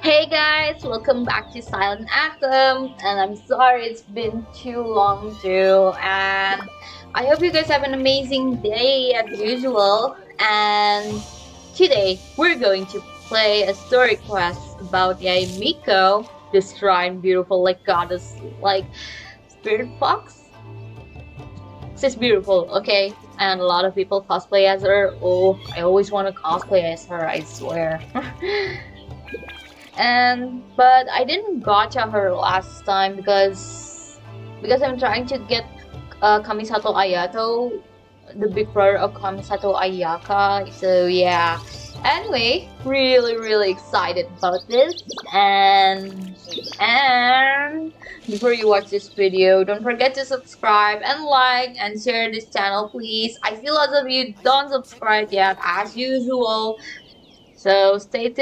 Hey guys, welcome back to Silent Atom. And I'm sorry it's been too long too. And I hope you guys have an amazing day as usual. And today we're going to play a story quest about Yae Miko, the shrine beautiful like goddess, like spirit fox. She's beautiful, okay? And a lot of people cosplay as her. Oh, I always want to cosplay as her, I swear. And but I didn't gotcha her last time because I'm trying to get Kamisato Ayato, the big brother of Kamisato Ayaka. So yeah. Anyway, really excited about this. And before you watch this video, don't forget to subscribe and like and share this channel, please. I see lots of you don't subscribe yet, as usual. So stay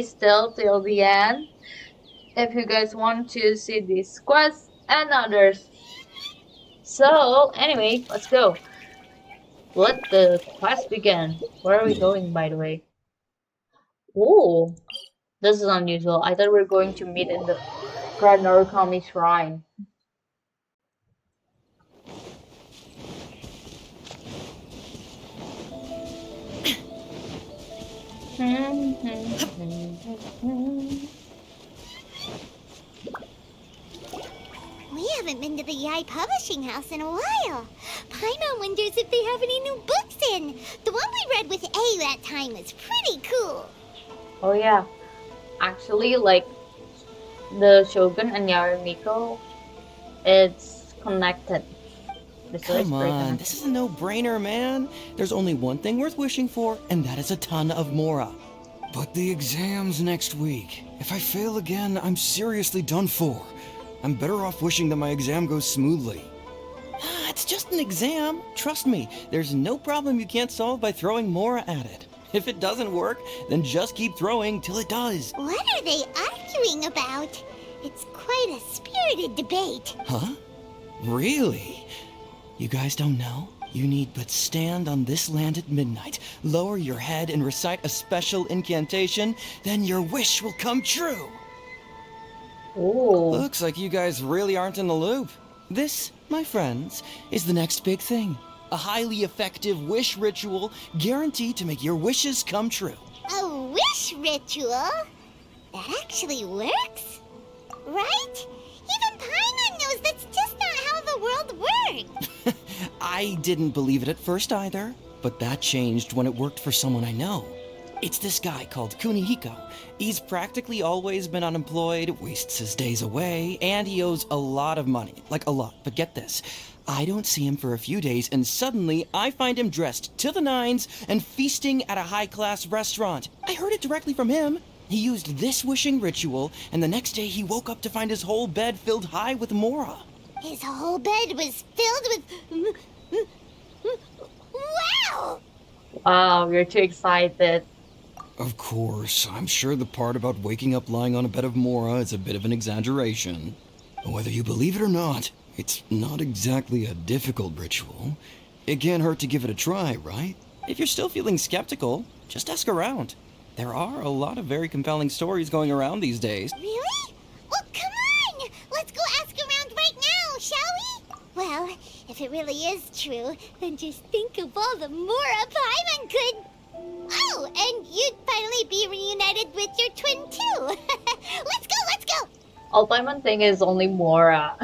still till the end if you guys want to see these quests and others. So anyway, let's go. Let the quest begin. Where are we going, by the way? Oh, this is unusual. I thought we were going to meet in the Grand Narukami shrine. We haven't been to the Yae Publishing House in a while. Paimon wonders if they have any new books in. The one we read with A that time was pretty cool. Oh yeah, actually, like the Shogun and Yae Miko, it's connected. The story's Come very on, connected. this is a no-brainer, man. There's only one thing worth wishing for, and that is a ton of Mora. But the exam's next week. If I fail again, I'm seriously done for. I'm better off wishing that my exam goes smoothly. Ah, it's just an exam. Trust me, there's no problem you can't solve by throwing Mora at it. If it doesn't work, then just keep throwing till it does. What are they arguing about? It's quite a spirited debate. Huh? Really? You guys don't know? You need but stand on this land at midnight, lower your head and recite a special incantation, then your wish will come true. Oh. Looks like you guys really aren't in the loop. This, my friends, is the next big thing. A highly effective wish ritual guaranteed to make your wishes come true. A wish ritual? That actually works? Right? Even Paimon knows that's just not how the world works. I didn't believe it at first either, but that changed when it worked for someone I know. It's this guy called Kunihiko. He's practically always been unemployed, wastes his days away, and he owes a lot of money. Like a lot, but get this. I don't see him for a few days, and suddenly I find him dressed to the nines and feasting at a high-class restaurant. I heard it directly from him. He used this wishing ritual, and the next day he woke up to find his whole bed filled high with Mora. His whole bed was filled with... Wow! Wow, you're too excited. Of course, I'm sure the part about waking up lying on a bed of Mora is a bit of an exaggeration. Whether you believe it or not, it's not exactly a difficult ritual. It can't hurt to give it a try, right? If you're still feeling skeptical, just ask around. There are a lot of very compelling stories going around these days. Really? Well, come on! Let's go ask around right now, shall we? Well, if it really is true, then just think of all the Mora Paimon could... Oh, and you'd finally be reunited with your twin, too. Let's go! All Paimon thing is only Mora.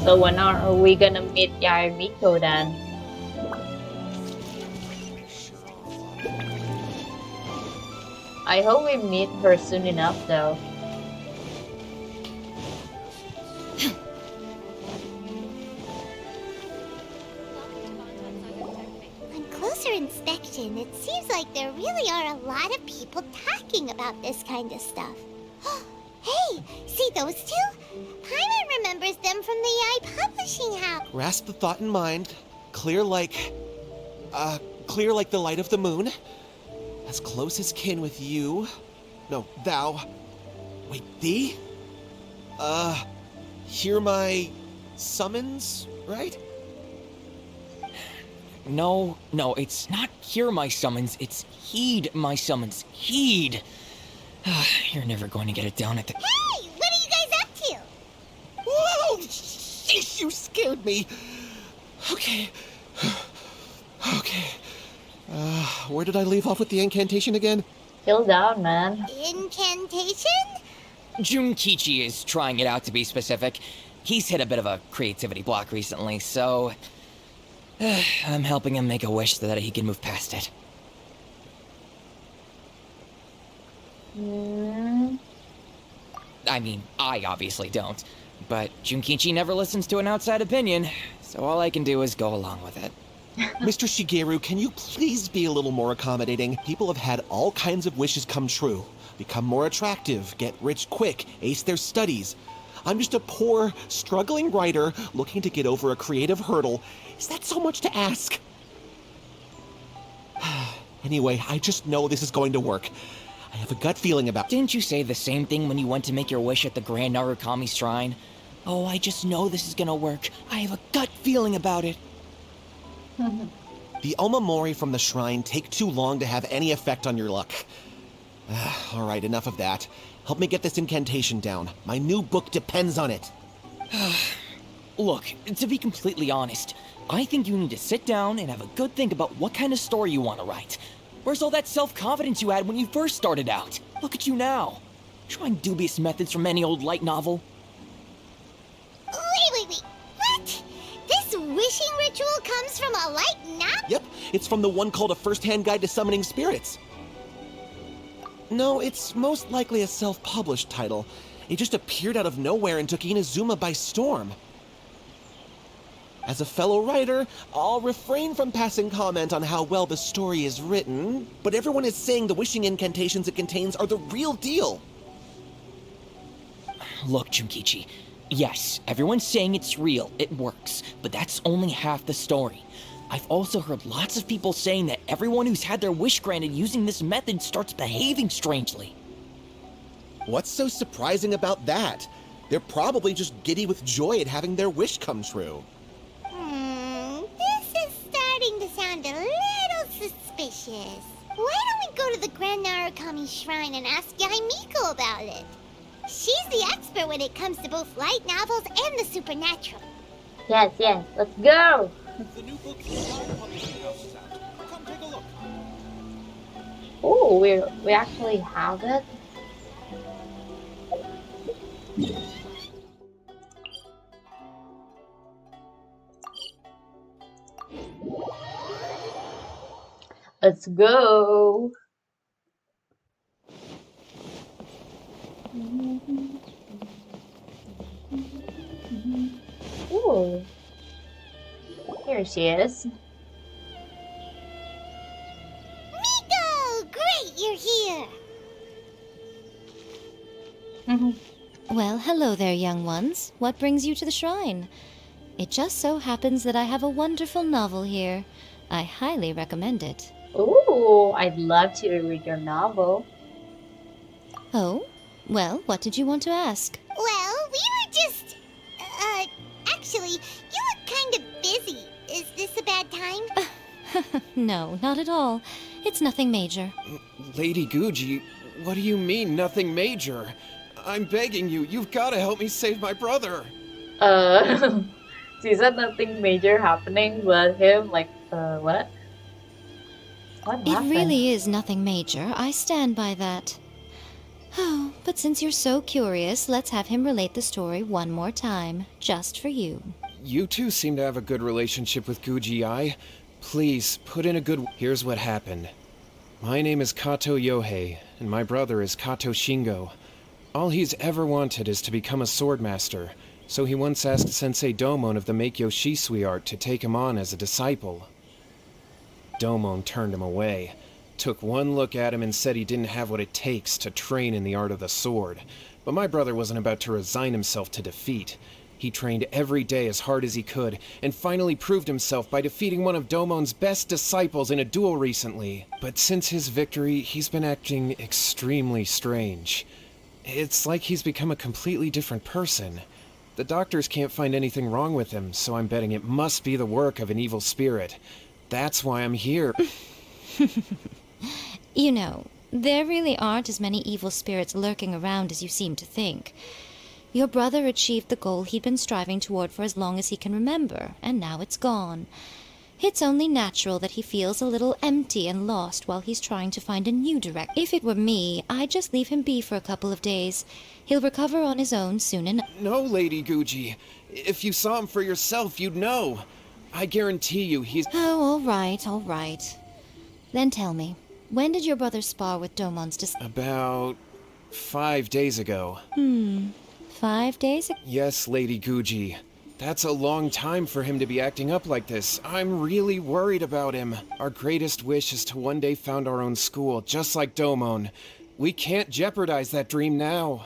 So when are we gonna meet Yae Miko then? I hope we meet her soon enough though. On closer inspection, it seems like there really are a lot of people talking about this kind of stuff. Hey, see those two? Paimon remembers them from the Yae Publishing House. Grasp the thought in mind. Clear like the light of the moon. As close as kin with you. No, thou. Wait, thee? Hear my summons, right? No, it's not hear my summons, it's heed my summons. Heed! You're never going to get it down at the... Hey, what are you guys up to? Whoa! Sheesh, you scared me. Okay. Okay. Where did I leave off with the incantation again? Chill down, man. Incantation? Junkichi is trying it out, to be specific. He's hit a bit of a creativity block recently, so... I'm helping him make a wish so that he can move past it. I mean, I obviously don't. But Junkichi never listens to an outside opinion, so all I can do is go along with it. Mr. Shigeru, can you please be a little more accommodating? People have had all kinds of wishes come true. Become more attractive, get rich quick, ace their studies. I'm just a poor, struggling writer looking to get over a creative hurdle. Is that so much to ask? Anyway, I just know this is going to work. I have a gut feeling about... Didn't you say the same thing when you went to make your wish at the Grand Narukami Shrine? Oh, I just know this is gonna work. I have a gut feeling about it. The omamori from the shrine take too long to have any effect on your luck. Alright, enough of that. Help me get this incantation down. My new book depends on it. Look, to be completely honest, I think you need to sit down and have a good think about what kind of story you want to write. Where's all that self-confidence you had when you first started out? Look at you now. Trying dubious methods from any old light novel. Wait. What? This wishing ritual comes from a light novel? Yep, it's from the one called A First-Hand Guide to Summoning Spirits. No, it's most likely a self-published title. It just appeared out of nowhere and took Inazuma by storm. As a fellow writer, I'll refrain from passing comment on how well the story is written, but everyone is saying the wishing incantations it contains are the real deal. Look, Junkichi. Yes, everyone's saying it's real, it works, but that's only half the story. I've also heard lots of people saying that everyone who's had their wish granted using this method starts behaving strangely. What's so surprising about that? They're probably just giddy with joy at having their wish come true. This is starting to sound a little suspicious. Why don't we go to the Grand Narukami Shrine and ask Yae Miko about it? She's the expert when it comes to both light novels and the supernatural. Yes, let's go! The new book from Publishing House is out. Come take a look. Oh, we actually have it. Let's go. Ooh. Here she is. Miko! Great, you're here! Well, hello there, young ones. What brings you to the shrine? It just so happens that I have a wonderful novel here. I highly recommend it. Ooh, I'd love to read your novel. Oh? Well, what did you want to ask? Well, we were just... actually, you look kind of busy. Is this a bad time? No, not at all. It's nothing major. Lady Guji, what do you mean, nothing major? I'm begging you, you've got to help me save my brother. She said nothing major happening, but him, like, what? What It happened? really is nothing major. I stand by that. Oh, but since you're so curious, let's have him relate the story one more time, just for you. You two seem to have a good relationship with Guji-ai. Please, put in a good... Here's what happened. My name is Kato Yohei, and my brother is Kato Shingo. All he's ever wanted is to become a swordmaster, so he once asked Sensei Domon of the Meikyo Shisui art to take him on as a disciple. Domon turned him away, took one look at him and said he didn't have what it takes to train in the art of the sword. But my brother wasn't about to resign himself to defeat. He trained every day as hard as he could, and finally proved himself by defeating one of Domon's best disciples in a duel recently. But since his victory, he's been acting extremely strange. It's like he's become a completely different person. The doctors can't find anything wrong with him, so I'm betting it must be the work of an evil spirit. That's why I'm here. You know, there really aren't as many evil spirits lurking around as you seem to think. Your brother achieved the goal he'd been striving toward for as long as he can remember, and now it's gone. It's only natural that he feels a little empty and lost while he's trying to find a new direction. If it were me, I'd just leave him be for a couple of days. He'll recover on his own soon enough. No, Lady Guji. If you saw him for yourself, you'd know. I guarantee you he's... Oh, all right. Then tell me, when did your brother spar with Domon's About 5 days ago. 5 days ago? Yes, Lady Guji. That's a long time for him to be acting up like this. I'm really worried about him. Our greatest wish is to one day found our own school, just like Domon. We can't jeopardize that dream now.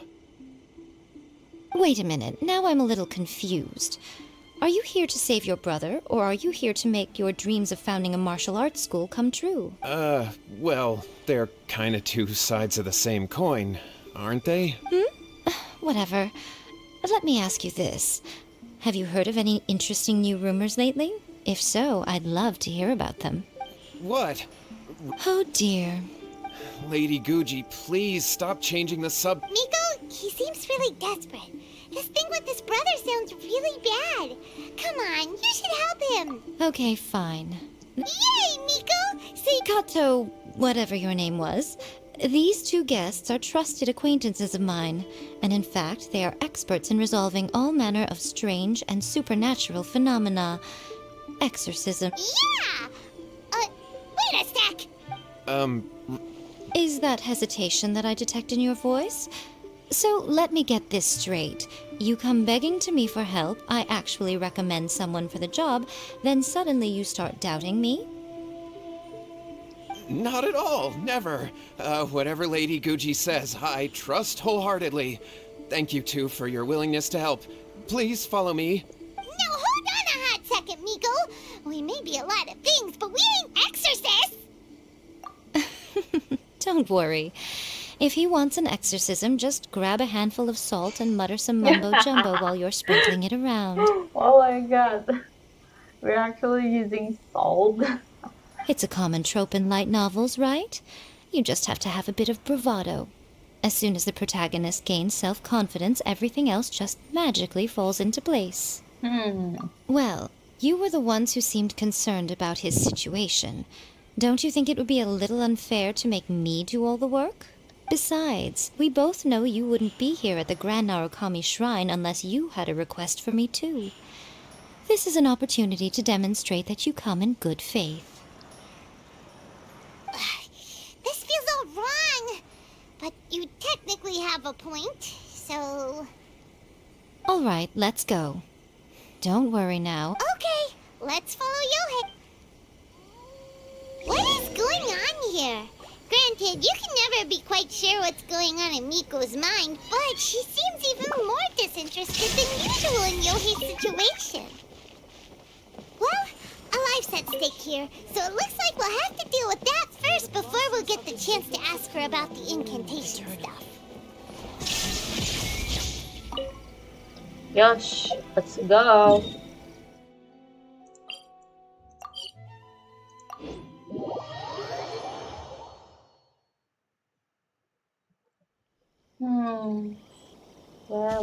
Wait a minute, now I'm a little confused. Are you here to save your brother, or are you here to make your dreams of founding a martial arts school come true? Well, they're kinda two sides of the same coin, aren't they? Whatever. Let me ask you this. Have you heard of any interesting new rumors lately? If so, I'd love to hear about them. What? Oh dear. Lady Guji, please stop changing the Miko, he seems really desperate. His thing with his brother sounds really bad. Come on, you should help him. Okay, fine. Yay, Miko! Say, Kato, whatever your name was, these two guests are trusted acquaintances of mine, and in fact, they are experts in resolving all manner of strange and supernatural phenomena. Exorcism. yeah! Wait a sec! Is that hesitation that I detect in your voice? So let me get this straight. You come begging to me for help, I actually recommend someone for the job, then suddenly you start doubting me? Not at all, never. Whatever Lady Guji says, I trust wholeheartedly. Thank you two for your willingness to help. Please follow me. Now hold on a hot second, Miko. We may be a lot of things, but we ain't exorcists! Don't worry. If he wants an exorcism, just grab a handful of salt and mutter some mumbo-jumbo while you're sprinkling it around. Oh my god. We're actually using salt. It's a common trope in light novels, right? You just have to have a bit of bravado. As soon as the protagonist gains self-confidence, everything else just magically falls into place. Well, you were the ones who seemed concerned about his situation. Don't you think it would be a little unfair to make me do all the work? Besides, we both know you wouldn't be here at the Grand Narukami Shrine unless you had a request for me too. This is an opportunity to demonstrate that you come in good faith. This feels all wrong. But you technically have a point, so... All right, let's go. Don't worry now. Okay, let's follow Yohei. What is going on here? Granted, you can never be quite sure what's going on in Miko's mind, but she seems even more disinterested than usual in Yohei's situation. Well, a life's at stake here, so it looks like we'll have to deal with that first before we'll get the chance to ask her about the incantation stuff. Yosh, let's go.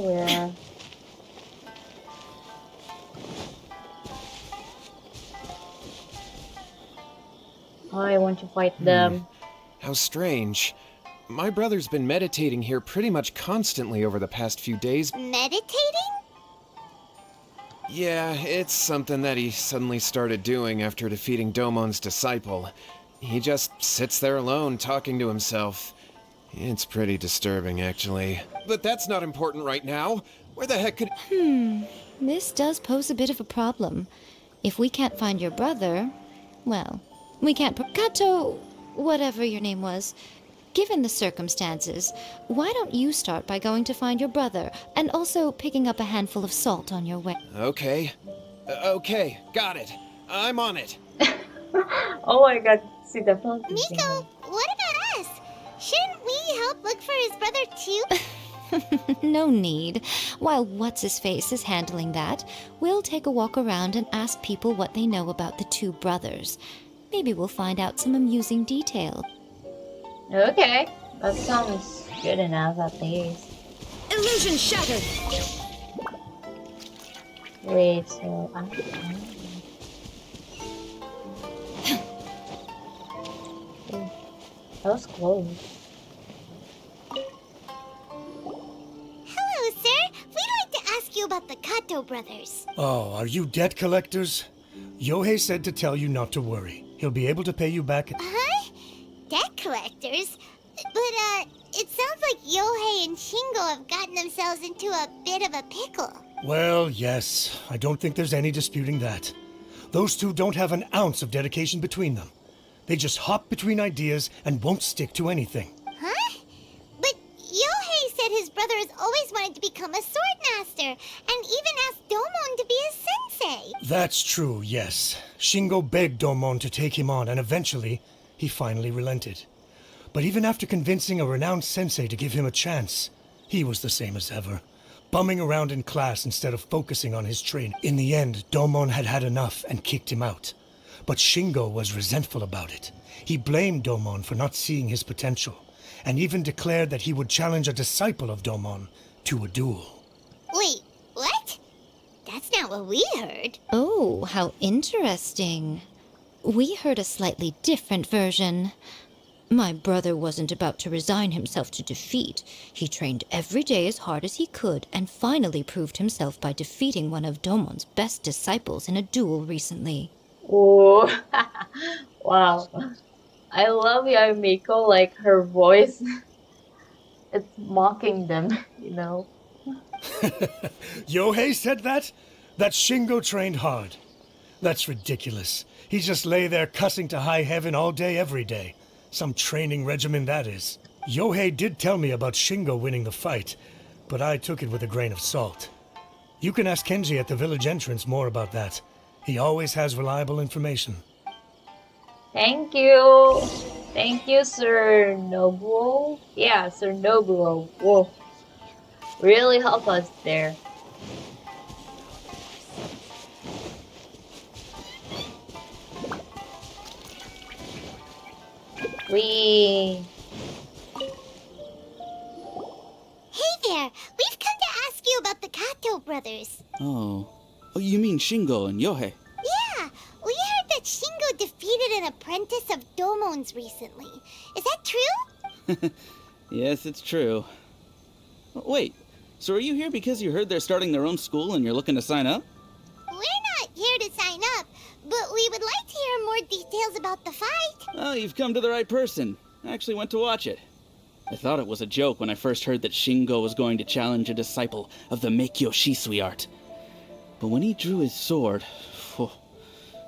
Where? I want to fight them. How strange. My brother's been meditating here pretty much constantly over the past few days. Meditating? Yeah, it's something that he suddenly started doing after defeating Domon's disciple. He just sits there alone, talking to himself. It's pretty disturbing, actually. But that's not important right now. Where the heck could... This does pose a bit of a problem. If we can't find your brother, well, we can't... Kato, whatever your name was, given the circumstances, why don't you start by going to find your brother, and also picking up a handful of salt on your way? Okay. Okay, got it. I'm on it. Oh my god, see the focus. Miko, what about us? Shouldn't we help look for his brother too? No need. While What's-His-Face is handling that, we'll take a walk around and ask people what they know about the two brothers. Maybe we'll find out some amusing detail. Okay, that sounds good enough at least. Illusion shattered! Wait, so Oh, that was close. Hello, sir. We'd like to ask you about the Kato brothers. Oh, are you debt collectors? Yohei said to tell you not to worry. He'll be able to pay you back. Huh? Debt collectors? But, it sounds like Yohei and Shingo have gotten themselves into a bit of a pickle. Well, yes. I don't think there's any disputing that. Those two don't have an ounce of dedication between them. They just hop between ideas and won't stick to anything. Huh? But Yohei said his brother has always wanted to become a sword master, and even asked Domon to be his sensei. That's true, yes. Shingo begged Domon to take him on, and eventually, he finally relented. But even after convincing a renowned sensei to give him a chance, he was the same as ever, bumming around in class instead of focusing on his training. In the end, Domon had had enough and kicked him out. But Shingo was resentful about it. He blamed Domon for not seeing his potential, and even declared that he would challenge a disciple of Domon to a duel. Wait, what? That's not what we heard. Oh, how interesting. We heard a slightly different version. My brother wasn't about to resign himself to defeat. He trained every day as hard as he could and finally proved himself by defeating one of Domon's best disciples in a duel recently. Oh, wow. I love Yae Miko, like her voice. It's mocking them, you know. Yohei said that? That Shingo trained hard. That's ridiculous. He just lay there cussing to high heaven all day, every day. Some training regimen, that is. Yohei did tell me about Shingo winning the fight, but I took it with a grain of salt. You can ask Kenji at the village entrance more about that. He always has reliable information. Thank you. Thank you, Sir Nobuo. Yeah, Sir Nobuo. Whoa. Really help us there. We... Hey there, we've come to ask you about the Kato brothers. Oh, you mean Shingo and Yohei? Yeah, we heard that Shingo defeated an apprentice of Domon's recently. Is that true? Yes, it's true. Wait, so are you here because you heard they're starting their own school and you're looking to sign up? We're not here to sign up, but we would like to hear more details about the fight. Oh, you've come to the right person. I actually went to watch it. I thought it was a joke when I first heard that Shingo was going to challenge a disciple of the Meikyo Shisui art. But when he drew his sword,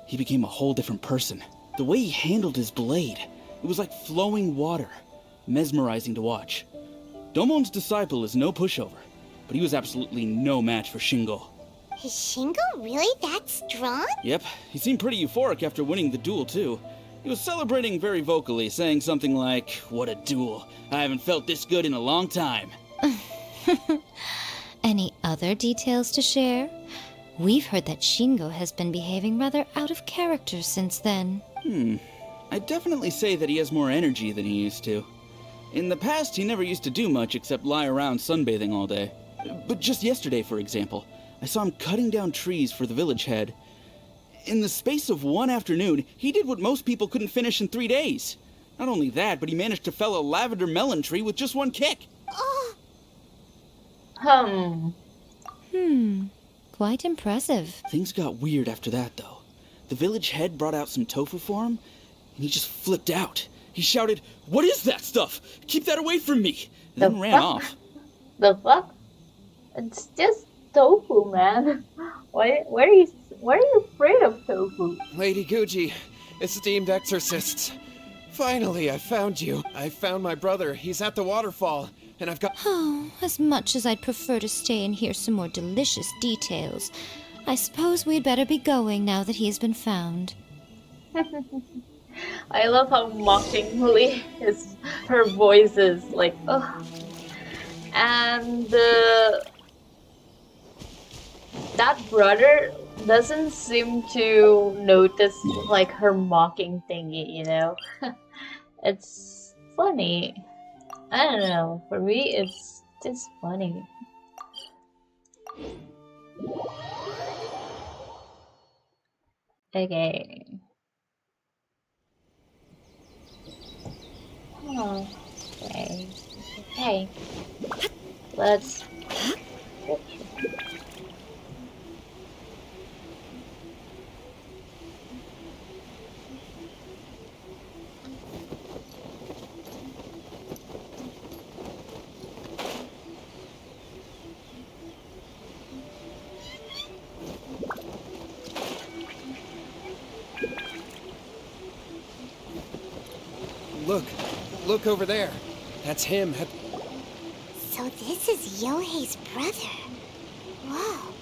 he became a whole different person. The way he handled his blade, it was like flowing water, mesmerizing to watch. Domon's disciple is no pushover, but he was absolutely no match for Shingo. Is Shingo really that strong? Yep, he seemed pretty euphoric after winning the duel, too. He was celebrating very vocally, saying something like, "What a duel. I haven't felt this good in a long time." Any other details to share? We've heard that Shingo has been behaving rather out of character since then. I'd definitely say that he has more energy than he used to. In the past, he never used to do much except lie around sunbathing all day. But just yesterday, for example, I saw him cutting down trees for the village head. In the space of one afternoon, he did what most people couldn't finish in 3 days. Not only that, but he managed to fell a lavender melon tree with just one kick. Oh, Quite impressive. Things got weird after that, though. The village head brought out some tofu for him, and he just flipped out. He shouted, "What is that stuff? Keep that away from me!" And then ran off. The fuck? It's just tofu, man. Why are you afraid of tofu? Lady Guji, esteemed exorcists. Finally, I found you. I found my brother. He's at the waterfall, and I've got... Oh, as much as I'd prefer to stay and hear some more delicious details, I suppose we'd better be going now that he's been found. I love how mockingly her voice is like, oh. And that brother doesn't seem to notice like her mocking thingy, you know? It's funny. I don't know. For me, it's just funny. Okay. Oh, okay. Okay. Let's. Look, look over there. That's him. So this is Yohei's brother. Whoa.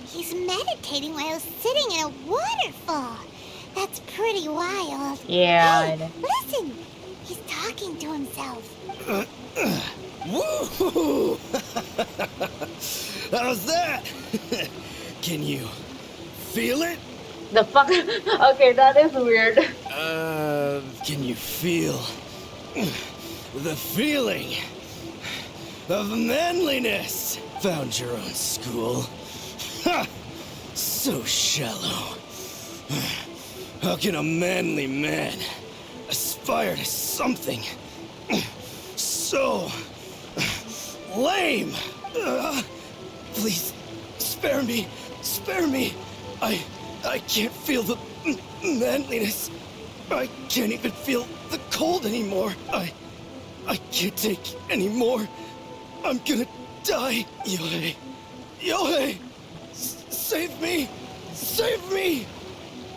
He's meditating while sitting in a waterfall. That's pretty wild. Yeah, Hey, I know. listen. He's talking to himself. Woo! How's that? Can you feel it? The fuck? Okay, that is weird. Can you feel the feeling of manliness? Found your own school. Ha! So shallow. How can a manly man aspire to something so lame? Please, spare me. Spare me. I can't feel the manliness. I can't even feel the cold anymore. I can't take any more. I'm gonna die. Yohei. Yohei! Save me! Save me!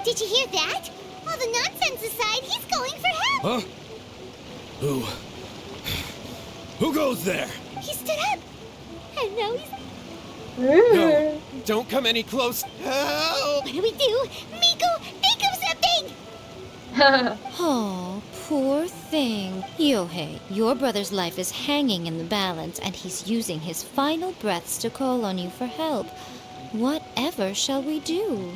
Did you hear that? All the nonsense aside, he's going for help. Huh? Who goes there? He stood up. And now he's... No, don't come any close. Help! What do we do? Miko, think of something! Oh, poor thing. Yohei, your brother's life is hanging in the balance, and he's using his final breaths to call on you for help. Whatever shall we do?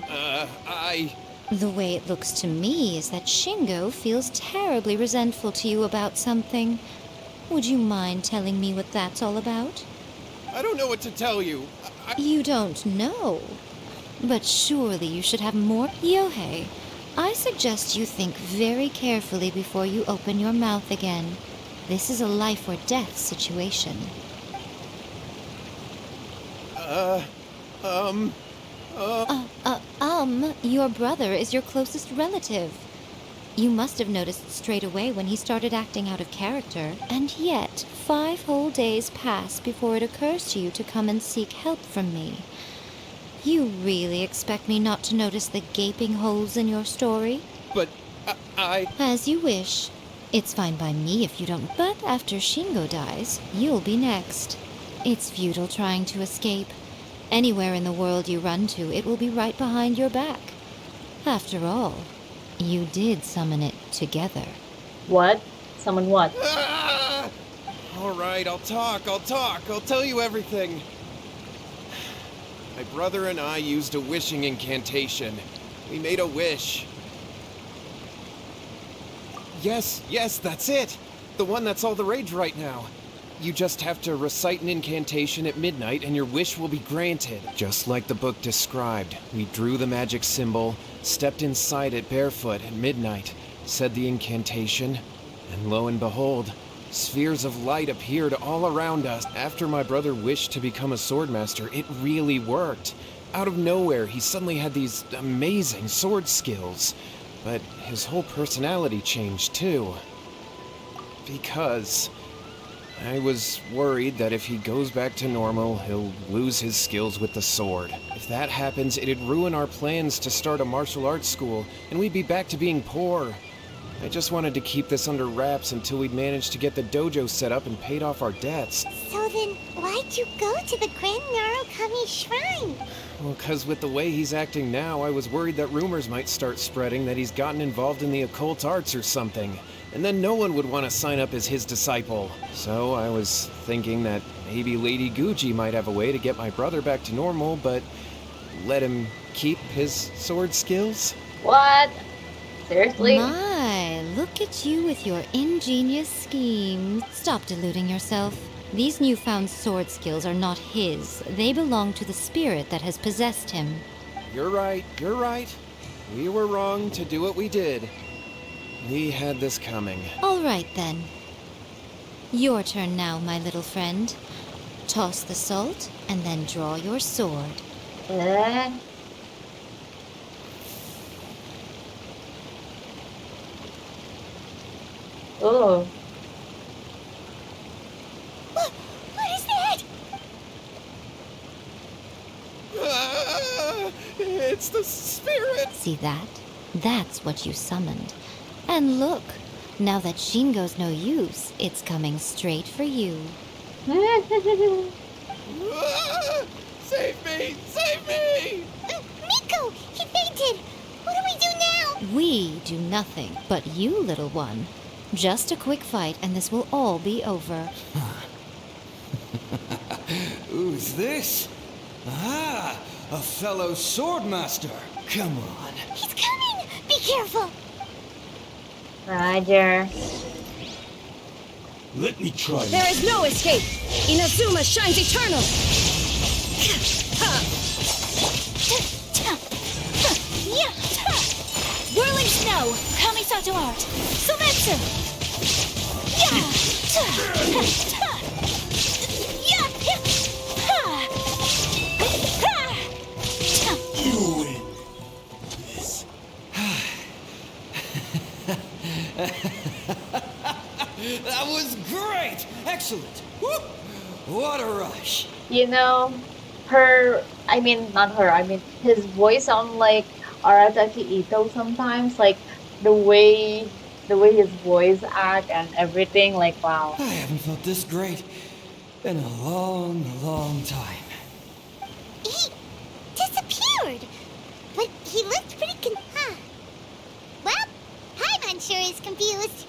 The way it looks to me is that Shingo feels terribly resentful to you about something. Would you mind telling me what that's all about? I don't know what to tell you. You don't know. But surely you should have more. Yohei, I suggest you think very carefully before you open your mouth again. This is a life or death situation. Your brother is your closest relative. You must have noticed straight away when he started acting out of character, and yet 5 whole days pass before it occurs to you to come and seek help from me. You really expect me not to notice the gaping holes in your story? But As you wish. It's fine by me if you don't, but after Shingo dies, you'll be next. It's futile trying to escape. Anywhere in the world you run to, it will be right behind your back. After all, you did summon it together. What? Summon what? All right, I'll talk. I'll tell you everything. My brother and I used a wishing incantation. We made a wish. Yes, that's it. The one that's all the rage right now. You just have to recite an incantation at midnight and your wish will be granted. Just like the book described, we drew the magic symbol, stepped inside it barefoot at midnight, said the incantation, and lo and behold, spheres of light appeared all around us. After my brother wished to become a swordmaster, it really worked. Out of nowhere, he suddenly had these amazing sword skills. But his whole personality changed too. Because I was worried that if he goes back to normal, he'll lose his skills with the sword. If that happens, it'd ruin our plans to start a martial arts school, and we'd be back to being poor. I just wanted to keep this under wraps until we'd managed to get the dojo set up and paid off our debts. So then, why'd you go to the Grand Narukami Shrine? Well, 'cause with the way he's acting now, I was worried that rumors might start spreading that he's gotten involved in the occult arts or something. and then no one would want to sign up as his disciple. So I was thinking that maybe Lady Guji might have a way to get my brother back to normal, but let him keep his sword skills? What? Seriously? My, look at you with your ingenious schemes. Stop deluding yourself. These newfound sword skills are not his. They belong to the spirit that has possessed him. You're right, you're right. We were wrong to do what we did. We had this coming. All right, then. Your turn now, my little friend. Toss the salt, and then draw your sword. Eh? Oh. What is that? It's the spirit! See that? That's what you summoned. And look, now that Shingo's no use, it's coming straight for you. Save me! Save me! Miko! He fainted! What do we do now? We do nothing, but you, little one. Just a quick fight, and this will all be over. Who's this? Ah, a fellow swordmaster. Come on. He's coming! Be careful! Roger. Let me try. There is no escape! Inazuma shines eternal! Whirling snow! Kamisato art! Sumetsu! You win. That was great! Excellent! Woo! What a rush! You know, not her, his voice sounds like Arataki Ito sometimes, like the way his voice act and everything, like wow. I haven't felt this great in a long, long time. He disappeared! But he looked pretty Well, Paimon sure is confused.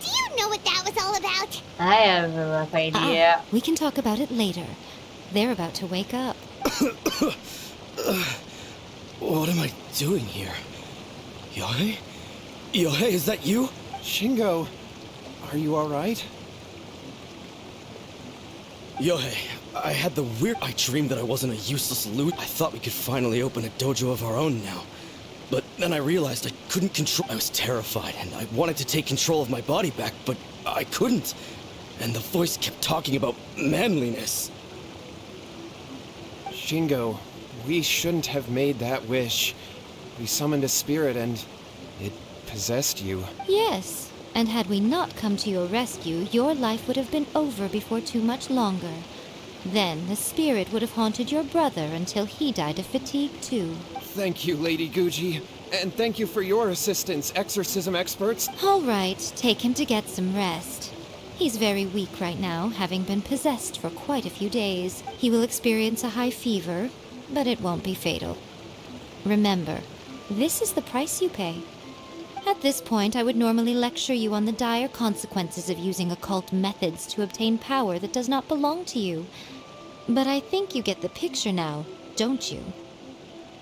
Do you know what that was all about? I have a rough idea. We can talk about it later. They're about to wake up. What am I doing here? Yae? Yae, is that you? Shingo, are you alright? Yae, I had the weird... I dreamed that I wasn't a useless loot. I thought we could finally open a dojo of our own now. But then I realized I couldn't control... I was terrified, and I wanted to take control of my body back, but I couldn't. And the voice kept talking about manliness. Shingo, we shouldn't have made that wish. We summoned a spirit and it possessed you. Yes, and had we not come to your rescue, your life would have been over before too much longer. Then the spirit would have haunted your brother until he died of fatigue too. Thank you, Lady Guji. And thank you for your assistance, exorcism experts. All right, take him to get some rest. He's very weak right now, having been possessed for quite a few days. He will experience a high fever, but it won't be fatal. Remember, this is the price you pay. At this point, I would normally lecture you on the dire consequences of using occult methods to obtain power that does not belong to you. But I think you get the picture now, don't you?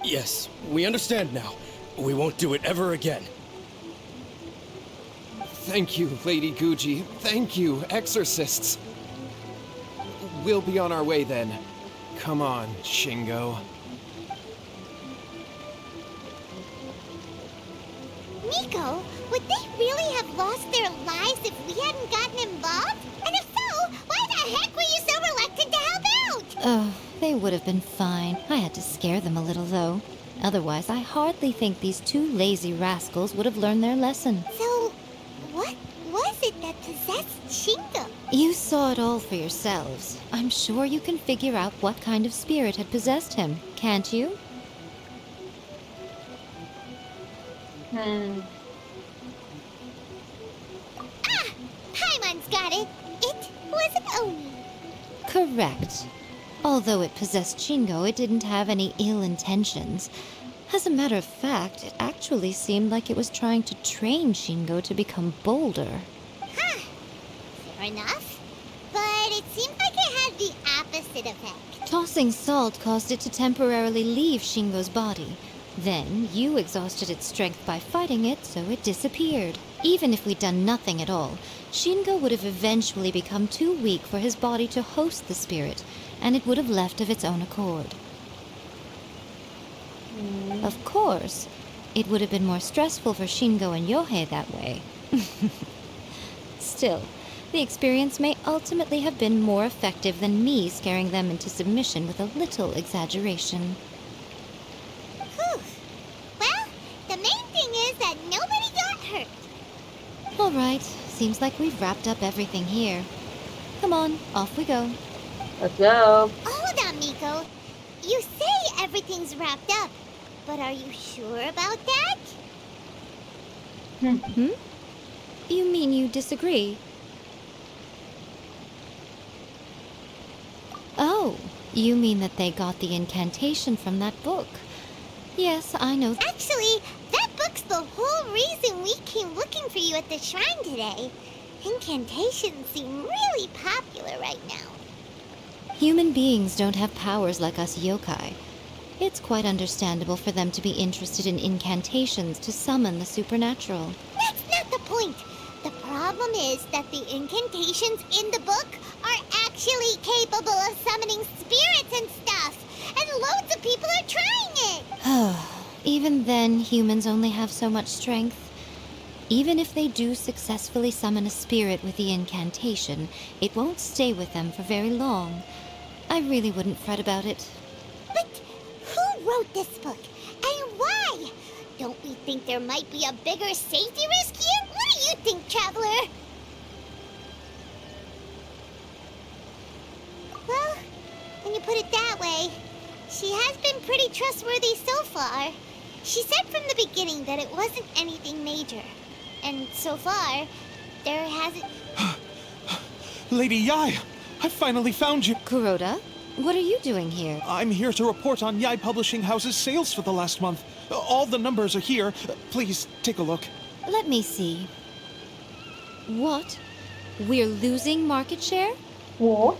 Yes, we understand now. We won't do it ever again. Thank you, Lady Guji. Thank you, exorcists. We'll be on our way then. Come on, Shingo. Miko, would they really have lost their lives if we hadn't gotten involved? And if so, why the heck were you so reluctant to help out? Oh, they would have been fine. I had to scare them a little, though. Otherwise, I hardly think these two lazy rascals would have learned their lesson. So, what was it that possessed Shingo? You saw it all for yourselves. I'm sure you can figure out what kind of spirit had possessed him, can't you? Paimon's got it. It was an Oni. Correct. Although it possessed Shingo, it didn't have any ill intentions. As a matter of fact, it actually seemed like it was trying to train Shingo to become bolder. Huh. Fair enough. But it seemed like it had the opposite effect. Tossing salt caused it to temporarily leave Shingo's body. Then, you exhausted its strength by fighting it, so it disappeared. Even if we'd done nothing at all, Shingo would have eventually become too weak for his body to host the spirit, and it would have left of its own accord. Of course, it would have been more stressful for Shingo and Yohei that way. Still, the experience may ultimately have been more effective than me scaring them into submission with a little exaggeration. Whew. Well, the main thing is that nobody got hurt. All right, seems like we've wrapped up everything here. Come on, off we go. Let's go. Hold on, Miko. You say everything's wrapped up, but are you sure about that? You mean you disagree? Oh, you mean that they got the incantation from that book. Yes, I know. Actually, that book's the whole reason we came looking for you at the shrine today. Incantations seem really popular right now. Human beings don't have powers like us yokai. It's quite understandable for them to be interested in incantations to summon the supernatural. That's not the point. The problem is that the incantations in the book are actually capable of summoning spirits and stuff, and loads of people are trying it. Even then, humans only have so much strength. Even if they do successfully summon a spirit with the incantation, it won't stay with them for very long. I really wouldn't fret about it. But who wrote this book, and why? Don't we think there might be a bigger safety risk here? What do you think, Traveler? Well, when you put it that way, she has been pretty trustworthy so far. She said from the beginning that it wasn't anything major. And so far, there hasn't... Lady Yae, I finally found you. Kuroda, what are you doing here? I'm here to report on Yae Publishing House's sales for the last month. All the numbers are here. Please, take a look. Let me see. What? We're losing market share? What?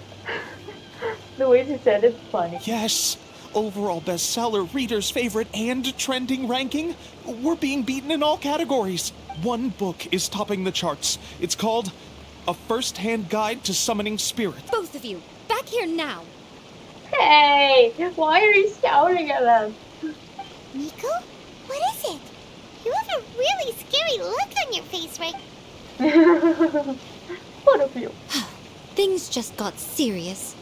The way she said it's funny. Yes. Overall bestseller, reader's favorite, and trending ranking. We're being beaten in all categories. One book is topping the charts. It's called A First-Hand Guide to Summoning Spirits. Both of you, back here now! Hey! Why are you shouting at us? Miko? What is it? You have a really scary look on your face right... What of you? Things just got serious.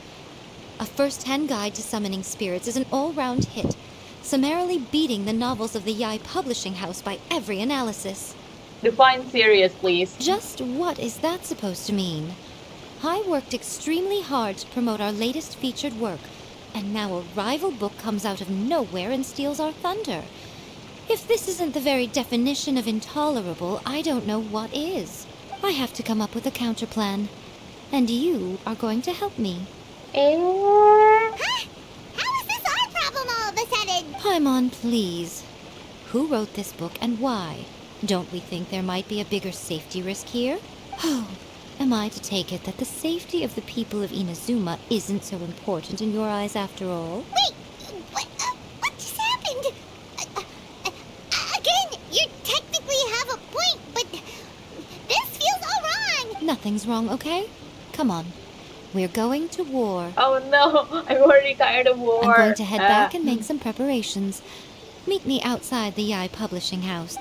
A First-Hand Guide to Summoning Spirits is an all-round hit, summarily beating the novels of the Yae Publishing House by every analysis. Define serious, please. Just what is that supposed to mean? I worked extremely hard to promote our latest featured work, and now a rival book comes out of nowhere and steals our thunder. If this isn't the very definition of intolerable, I don't know what is. I have to come up with a counterplan, and you are going to help me. Huh? How is this our problem all of a sudden? Paimon, please. Who wrote this book and why? Don't we think there might be a bigger safety risk here? Oh, am I to take it that the safety of the people of Inazuma isn't so important in your eyes after all? Wait, what just happened? Again, you technically have a point, but this feels all wrong. Nothing's wrong, okay? Come on. We're going to war. Oh no, I'm already tired of war. I'm going to head back and make some preparations. Meet me outside the Yae Publishing House.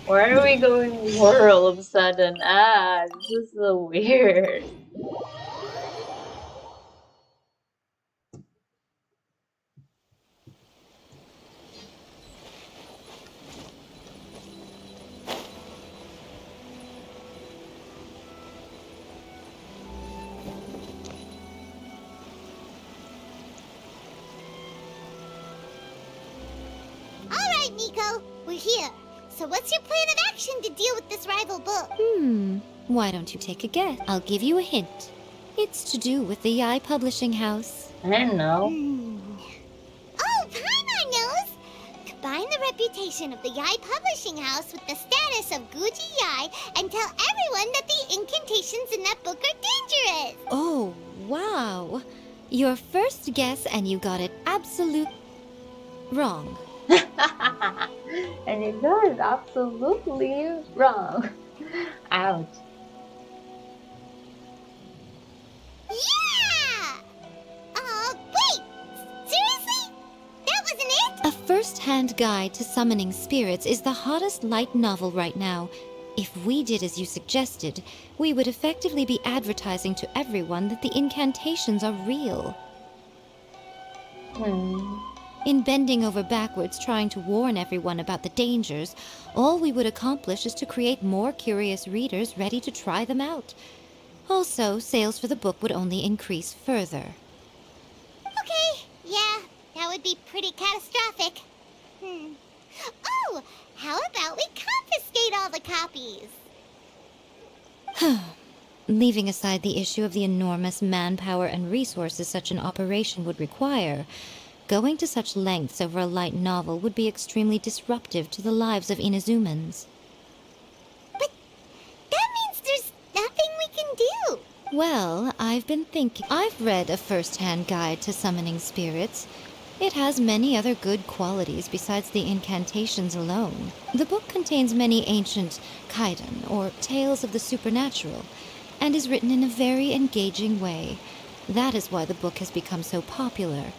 Where are we going war all of a sudden? This is so weird. All right, Miko, we're here. So what's your plan of action to deal with this rival book? Why don't you take a guess? I'll give you a hint. It's to do with the Yae Publishing House. I don't know. Oh, Paimon knows! Combine the reputation of the Yae Publishing House with the status of Guji Yae and tell everyone that the incantations in that book are dangerous! Oh, wow. Your first guess and you got it absolute wrong. And you got it absolutely wrong. Ouch. Yeah! Wait! Seriously? That wasn't it? A first-hand guide to summoning spirits is the hottest light novel right now. If we did as you suggested, we would effectively be advertising to everyone that the incantations are real. In bending over backwards trying to warn everyone about the dangers, all we would accomplish is to create more curious readers ready to try them out. Also, sales for the book would only increase further. Okay, yeah, that would be pretty catastrophic. Oh, how about we confiscate all the copies? Leaving aside the issue of the enormous manpower and resources such an operation would require, going to such lengths over a light novel would be extremely disruptive to the lives of Inazumans. But that means there's nothing we can do. Well, I've been thinking. I've read a first-hand guide to summoning spirits. It has many other good qualities besides the incantations alone. The book contains many ancient kaiden, or tales of the supernatural, and is written in a very engaging way. That is why the book has become so popular.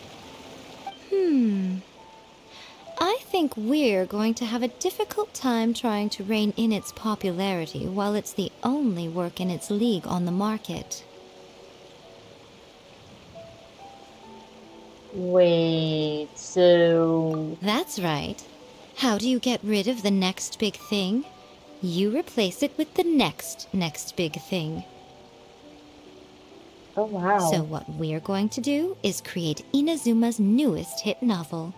I think we're going to have a difficult time trying to rein in its popularity while it's the only work in its league on the market. Wait, so... That's right. How do you get rid of the next big thing? You replace it with the next big thing. Oh, wow. So what we're going to do is create Inazuma's newest hit novel.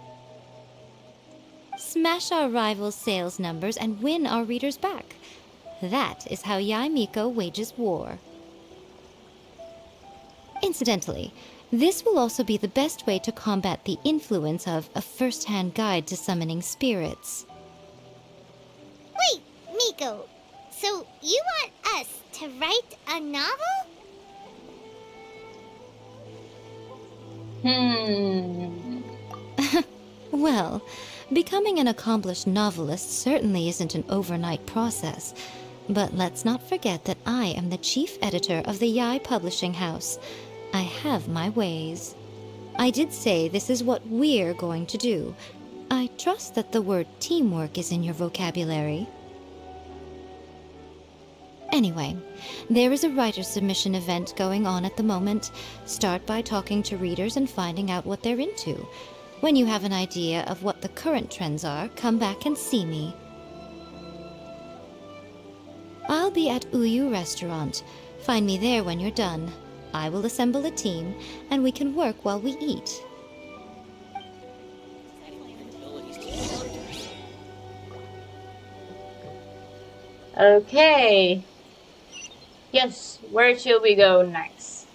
Smash our rivals' sales numbers and win our readers back. That is how Yae Miko wages war. Incidentally, this will also be the best way to combat the influence of a first-hand guide to summoning spirits. Wait, Miko, so you want us to write a novel? Well, becoming an accomplished novelist certainly isn't an overnight process. But let's not forget that I am the chief editor of the Yae Publishing House. I have my ways. I did say this is what we're going to do. I trust that the word teamwork is in your vocabulary. Anyway, there is a writer submission event going on at the moment. Start by talking to readers and finding out what they're into. When you have an idea of what the current trends are, come back and see me. I'll be at Uyu Restaurant. Find me there when you're done. I will assemble a team, and we can work while we eat. Okay. Yes, where should we go next?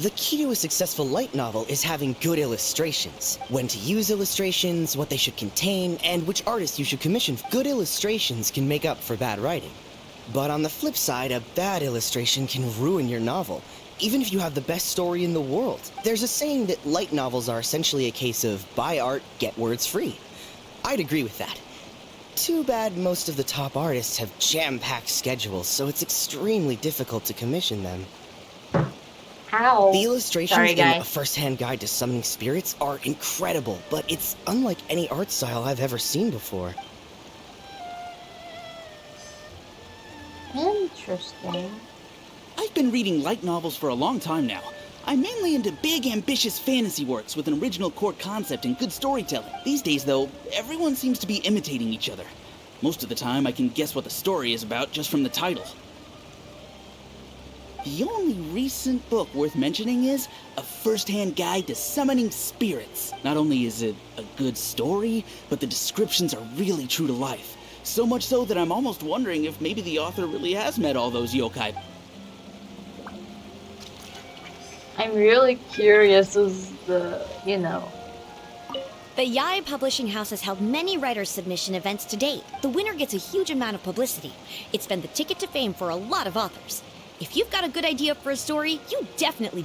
The key to a successful light novel is having good illustrations. When to use illustrations, what they should contain, and which artists you should commission. Good illustrations can make up for bad writing. But on the flip side, a bad illustration can ruin your novel, even if you have the best story in the world. There's a saying that light novels are essentially a case of buy art, get words free. I'd agree with that. Too bad most of the top artists have jam-packed schedules, so it's extremely difficult to commission them. How? The illustrations Sorry, in guys. A First-Hand Guide to Summoning Spirits are incredible, but it's unlike any art style I've ever seen before. Interesting. I've been reading light novels for a long time now. I'm mainly into big, ambitious fantasy works with an original core concept and good storytelling. These days, though, everyone seems to be imitating each other. Most of the time, I can guess what the story is about just from the title. The only recent book worth mentioning is A First-Hand Guide to Summoning Spirits. Not only is it a good story, but the descriptions are really true to life. So much so that I'm almost wondering if maybe the author really has met all those yokai. I'm really curious as the. The Yae Publishing House has held many writer submission events to date. The winner gets a huge amount of publicity. It's been the ticket to fame for a lot of authors. If you've got a good idea for a story, you definitely...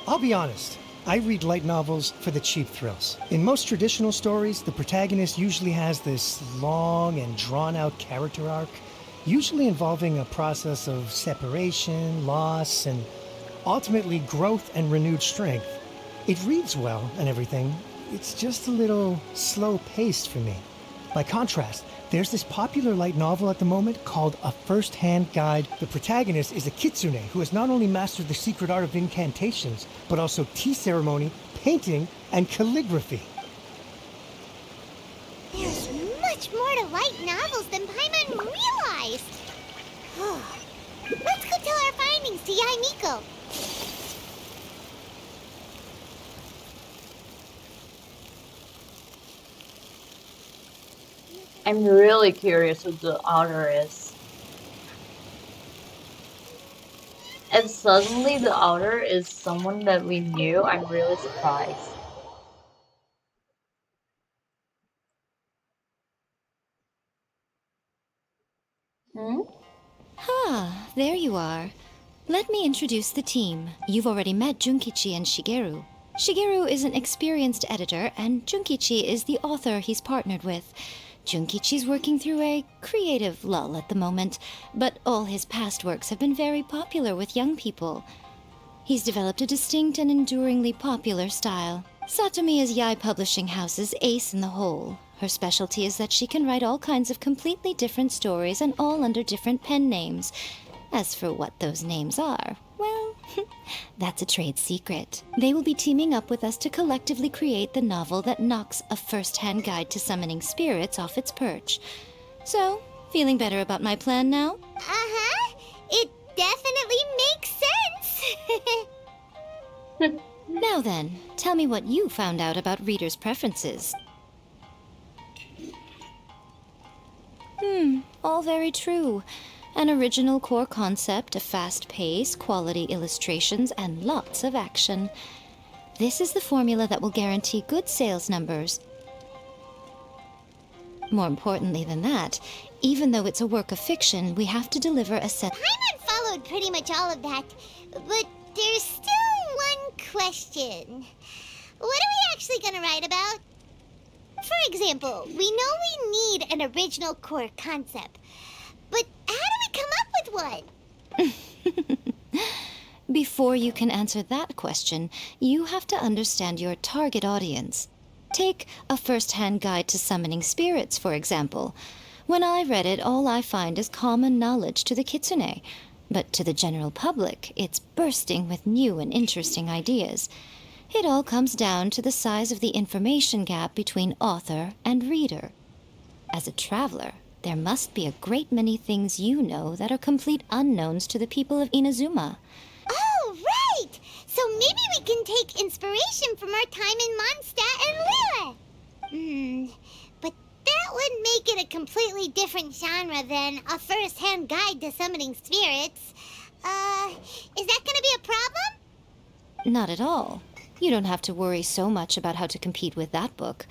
I'll be honest. I read light novels for the cheap thrills. In most traditional stories, the protagonist usually has this long and drawn-out character arc, usually involving a process of separation, loss, and ultimately growth and renewed strength. It reads well and everything. It's just a little slow-paced for me. By contrast, there's this popular light novel at the moment called A First-Hand Guide. The protagonist is a kitsune who has not only mastered the secret art of incantations, but also tea ceremony, painting, and calligraphy. There's much more to light novels than Paimon realized. Let's go tell our findings to Yae Miko. I'm really curious who the author is. If suddenly the author is someone that we knew, I'm really surprised. Hmm? Ah, there you are. Let me introduce the team. You've already met Junkichi and Shigeru. Shigeru is an experienced editor, and Junkichi is the author he's partnered with. Junkichi's working through a creative lull at the moment, but all his past works have been very popular with young people. He's developed a distinct and enduringly popular style. Satomi is Yae Publishing House's ace in the hole. Her specialty is that she can write all kinds of completely different stories and all under different pen names. As for what those names are, well, that's a trade secret. They will be teaming up with us to collectively create the novel that knocks A First-Hand Guide to Summoning Spirits off its perch. So, feeling better about my plan now? Uh-huh. It definitely makes sense. Now then, tell me what you found out about readers' preferences. All very true. An original core concept, a fast pace, quality illustrations, and lots of action. This is the formula that will guarantee good sales numbers. More importantly than that, even though it's a work of fiction, we have to deliver a set... Paimon followed pretty much all of that, but there's still one question. What are we actually gonna write about? For example, we know we need an original core concept, but how do we come up with one? Before you can answer that question, you have to understand your target audience. Take A First-Hand Guide to Summoning Spirits, for example. When I read it, all I find is common knowledge to the kitsune. But to the general public, it's bursting with new and interesting ideas. It all comes down to the size of the information gap between author and reader. As a traveler, there must be a great many things you know that are complete unknowns to the people of Inazuma. Oh, right! So maybe we can take inspiration from our time in Mondstadt and Liyue. But that would make it a completely different genre than A First-Hand Guide to Summoning Spirits. Is that gonna be a problem? Not at all. You don't have to worry so much about how to compete with that book.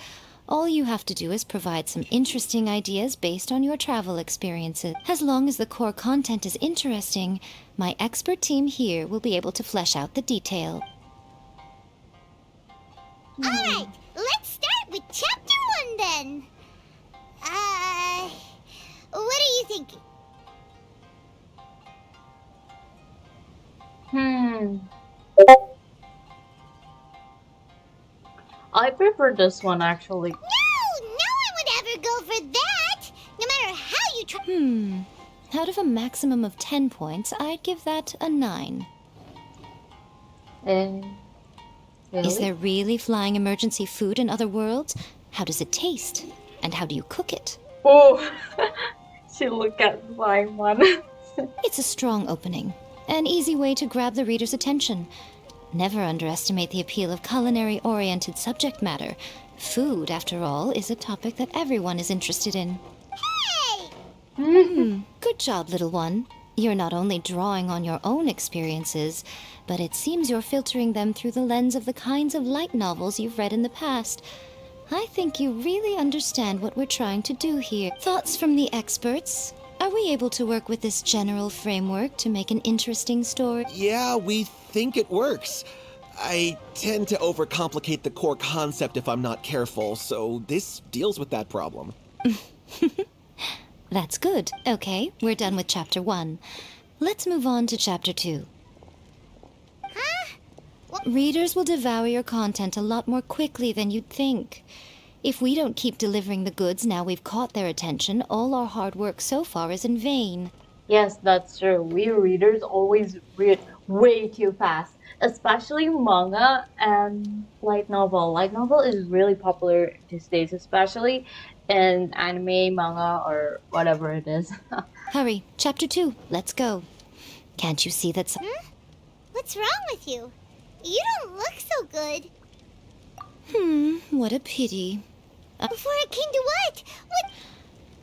All you have to do is provide some interesting ideas based on your travel experiences. As long as the core content is interesting, my expert team here will be able to flesh out the detail. Alright, let's start with chapter 1 then. What are you thinking? I prefer this one actually. No one would ever go for that! No matter how you try. Out of a maximum of 10 points, I'd give that a 9. Really? Is there really flying emergency food in other worlds? How does it taste? And how do you cook it? Oh, She look at Simon. It's a strong opening, an easy way to grab the reader's attention. Never underestimate the appeal of culinary-oriented subject matter. Food, after all, is a topic that everyone is interested in. Hey! Good job, little one. You're not only drawing on your own experiences, but it seems you're filtering them through the lens of the kinds of light novels you've read in the past. I think you really understand what we're trying to do here. Thoughts from the experts? Are we able to work with this general framework to make an interesting story? Yeah, we think it works. I tend to overcomplicate the core concept if I'm not careful, so this deals with that problem. That's good. Okay, we're done with Chapter 1. Let's move on to Chapter 2. Huh? Readers will devour your content a lot more quickly than you'd think. If we don't keep delivering the goods now we've caught their attention, all our hard work so far is in vain. Yes, that's true. We readers always read way too fast, especially manga and light novel. Light novel is really popular these days, especially in anime, manga, or whatever it is. Hurry, Chapter 2, let's go. Can't you see that What's wrong with you? You don't look so good. what a pity. Before it came to what? What?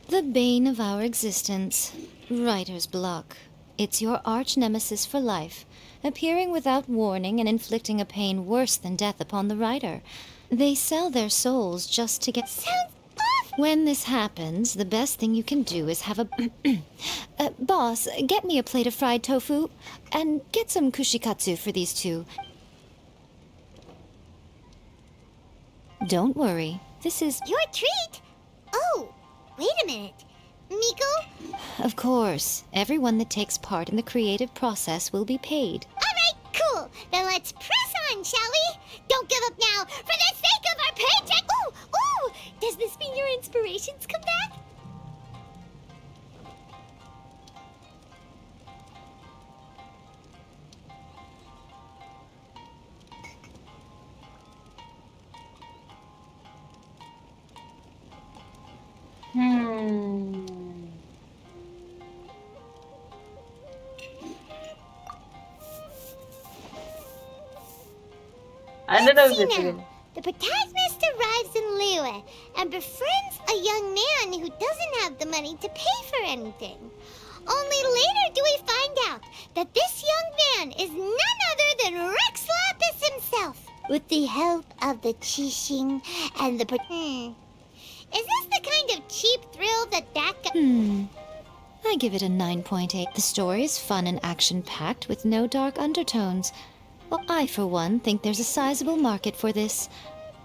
The bane of our existence. Writer's block. It's your arch nemesis for life, appearing without warning and inflicting a pain worse than death upon the writer. They sell their souls just to get... Sounds awful. When this happens, the best thing you can do is have a... boss, get me a plate of fried tofu, and get some kushikatsu for these two. Don't worry, this is... Your treat? Oh, wait a minute. Miko? Of course, everyone that takes part in the creative process will be paid. Alright, cool. Then let's press on, shall we? Don't give up now, for the sake of our paycheck! Ooh, ooh! Does this mean your inspirations come back? I don't know if See it's now. good. The protagonist arrives in Liyue and befriends a young man who doesn't have the money to pay for anything. Only later do we find out that this young man is none other than Rex Lapis himself. With the help of the Qixing and the... Is this the kind of cheap thrill that guy... I give it a 9.8. The story is fun and action-packed with no dark undertones. Well, I, for one, think there's a sizable market for this.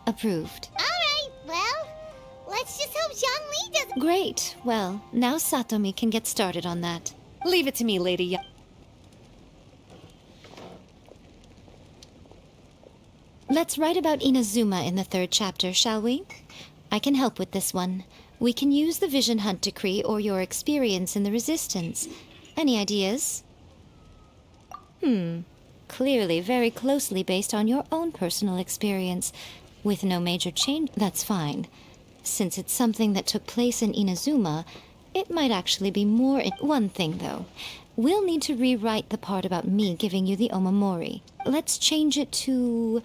Approved. Alright, well, let's just hope Jean-Lee doesn't... Great. Well, now Satomi can get started on that. Leave it to me, Lady Yae. Let's write about Inazuma in the 3rd chapter, shall we? I can help with this one. We can use the Vision Hunt decree or your experience in the Resistance. Any ideas? Clearly very closely based on your own personal experience. With no major change, that's fine. Since it's something that took place in Inazuma, it might actually be more one thing, though. We'll need to rewrite the part about me giving you the Omamori. Let's change it to...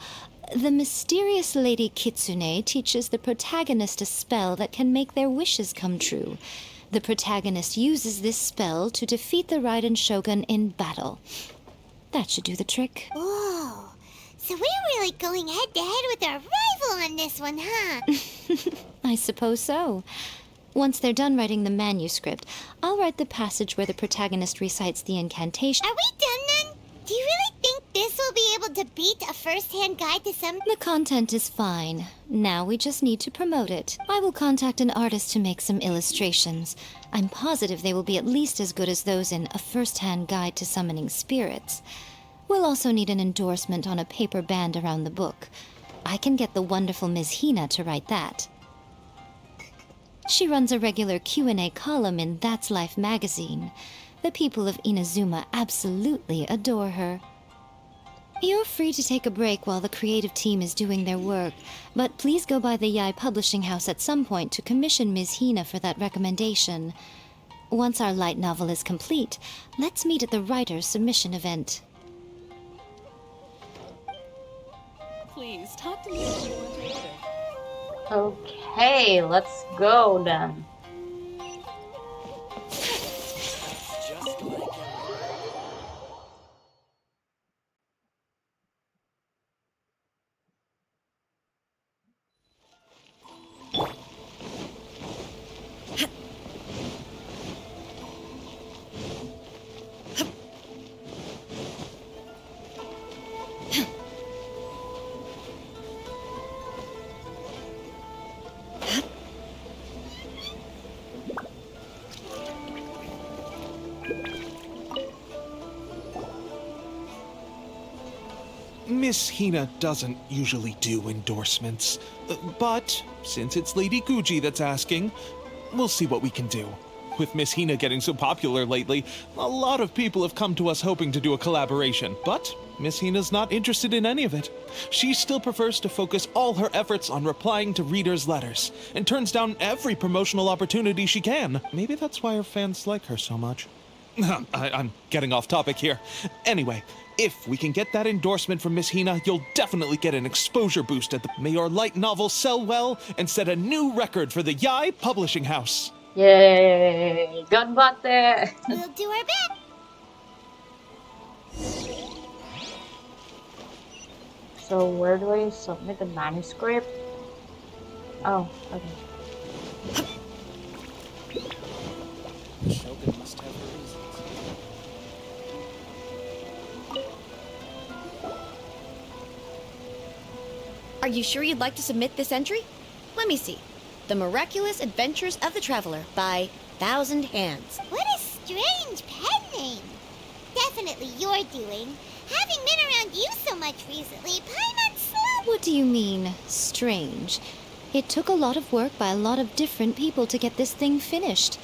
The mysterious Lady Kitsune teaches the protagonist a spell that can make their wishes come true. The protagonist uses this spell to defeat the Raiden Shogun in battle. That should do the trick. Whoa, so we're really going head-to-head with our rival on this one, huh? I suppose so. Once they're done writing the manuscript, I'll write the passage where the protagonist recites the incantation. Are we done then? Do you really think this will be able to beat a first-hand guide to some... The content is fine. Now we just need to promote it. I will contact an artist to make some illustrations. I'm positive they will be at least as good as those in A First-Hand Guide to Summoning Spirits. We'll also need an endorsement on a paper band around the book. I can get the wonderful Ms. Hina to write that. She runs a regular Q&A column in That's Life magazine. The people of Inazuma absolutely adore her. You're free to take a break while the creative team is doing their work, but please go by the Yae Publishing House at some point to commission Ms. Hina for that recommendation. Once our light novel is complete, let's meet at the writer's submission event. Please, talk to me if you want to later. Okay, let's go then. Just like Miss Hina doesn't usually do endorsements, but since it's Lady Guji that's asking, we'll see what we can do. With Miss Hina getting so popular lately, a lot of people have come to us hoping to do a collaboration, but Miss Hina's not interested in any of it. She still prefers to focus all her efforts on replying to readers' letters, and turns down every promotional opportunity she can. Maybe that's why her fans like her so much. I'm getting off topic here. Anyway, if we can get that endorsement from Miss Hina, you'll definitely get an exposure boost at the May Your Light novel sell well and set a new record for the Yae Publishing House. Yay! Ganbatte! We'll do our best. So where do I submit the manuscript? Oh, okay. Shogun must have her reasons. Are you sure you'd like to submit this entry? Let me see. The Miraculous Adventures of the Traveler by Thousand Hands. What a strange pen name. Definitely your doing. Having been around you so much recently, Paimon's slow. What do you mean, strange? It took a lot of work by a lot of different people to get this thing finished.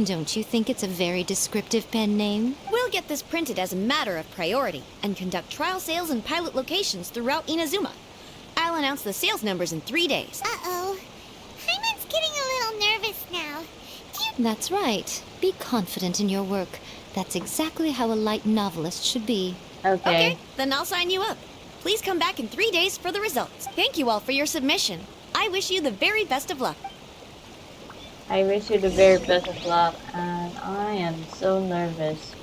Don't you think it's a very descriptive pen name? We'll get this printed as a matter of priority and conduct trial sales in pilot locations throughout Inazuma. I'll announce the sales numbers in 3 days. Uh-oh. Paimon's getting a little nervous now. That's right. Be confident in your work. That's exactly how a light novelist should be. Okay. Okay, then I'll sign you up. Please come back in 3 days for the results. Thank you all for your submission. I wish you the very best of luck. I wish you the very best of luck, and I am so nervous.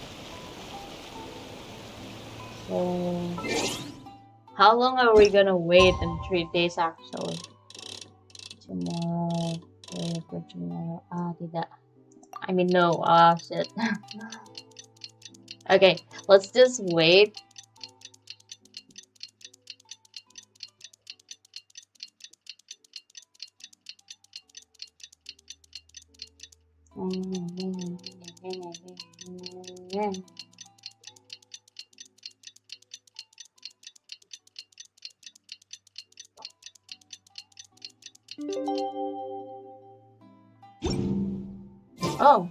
So, how long are we gonna wait in 3 days actually? Tomorrow, day for tomorrow. Tidak. I mean, no, shit. Okay, let's just wait. Oh,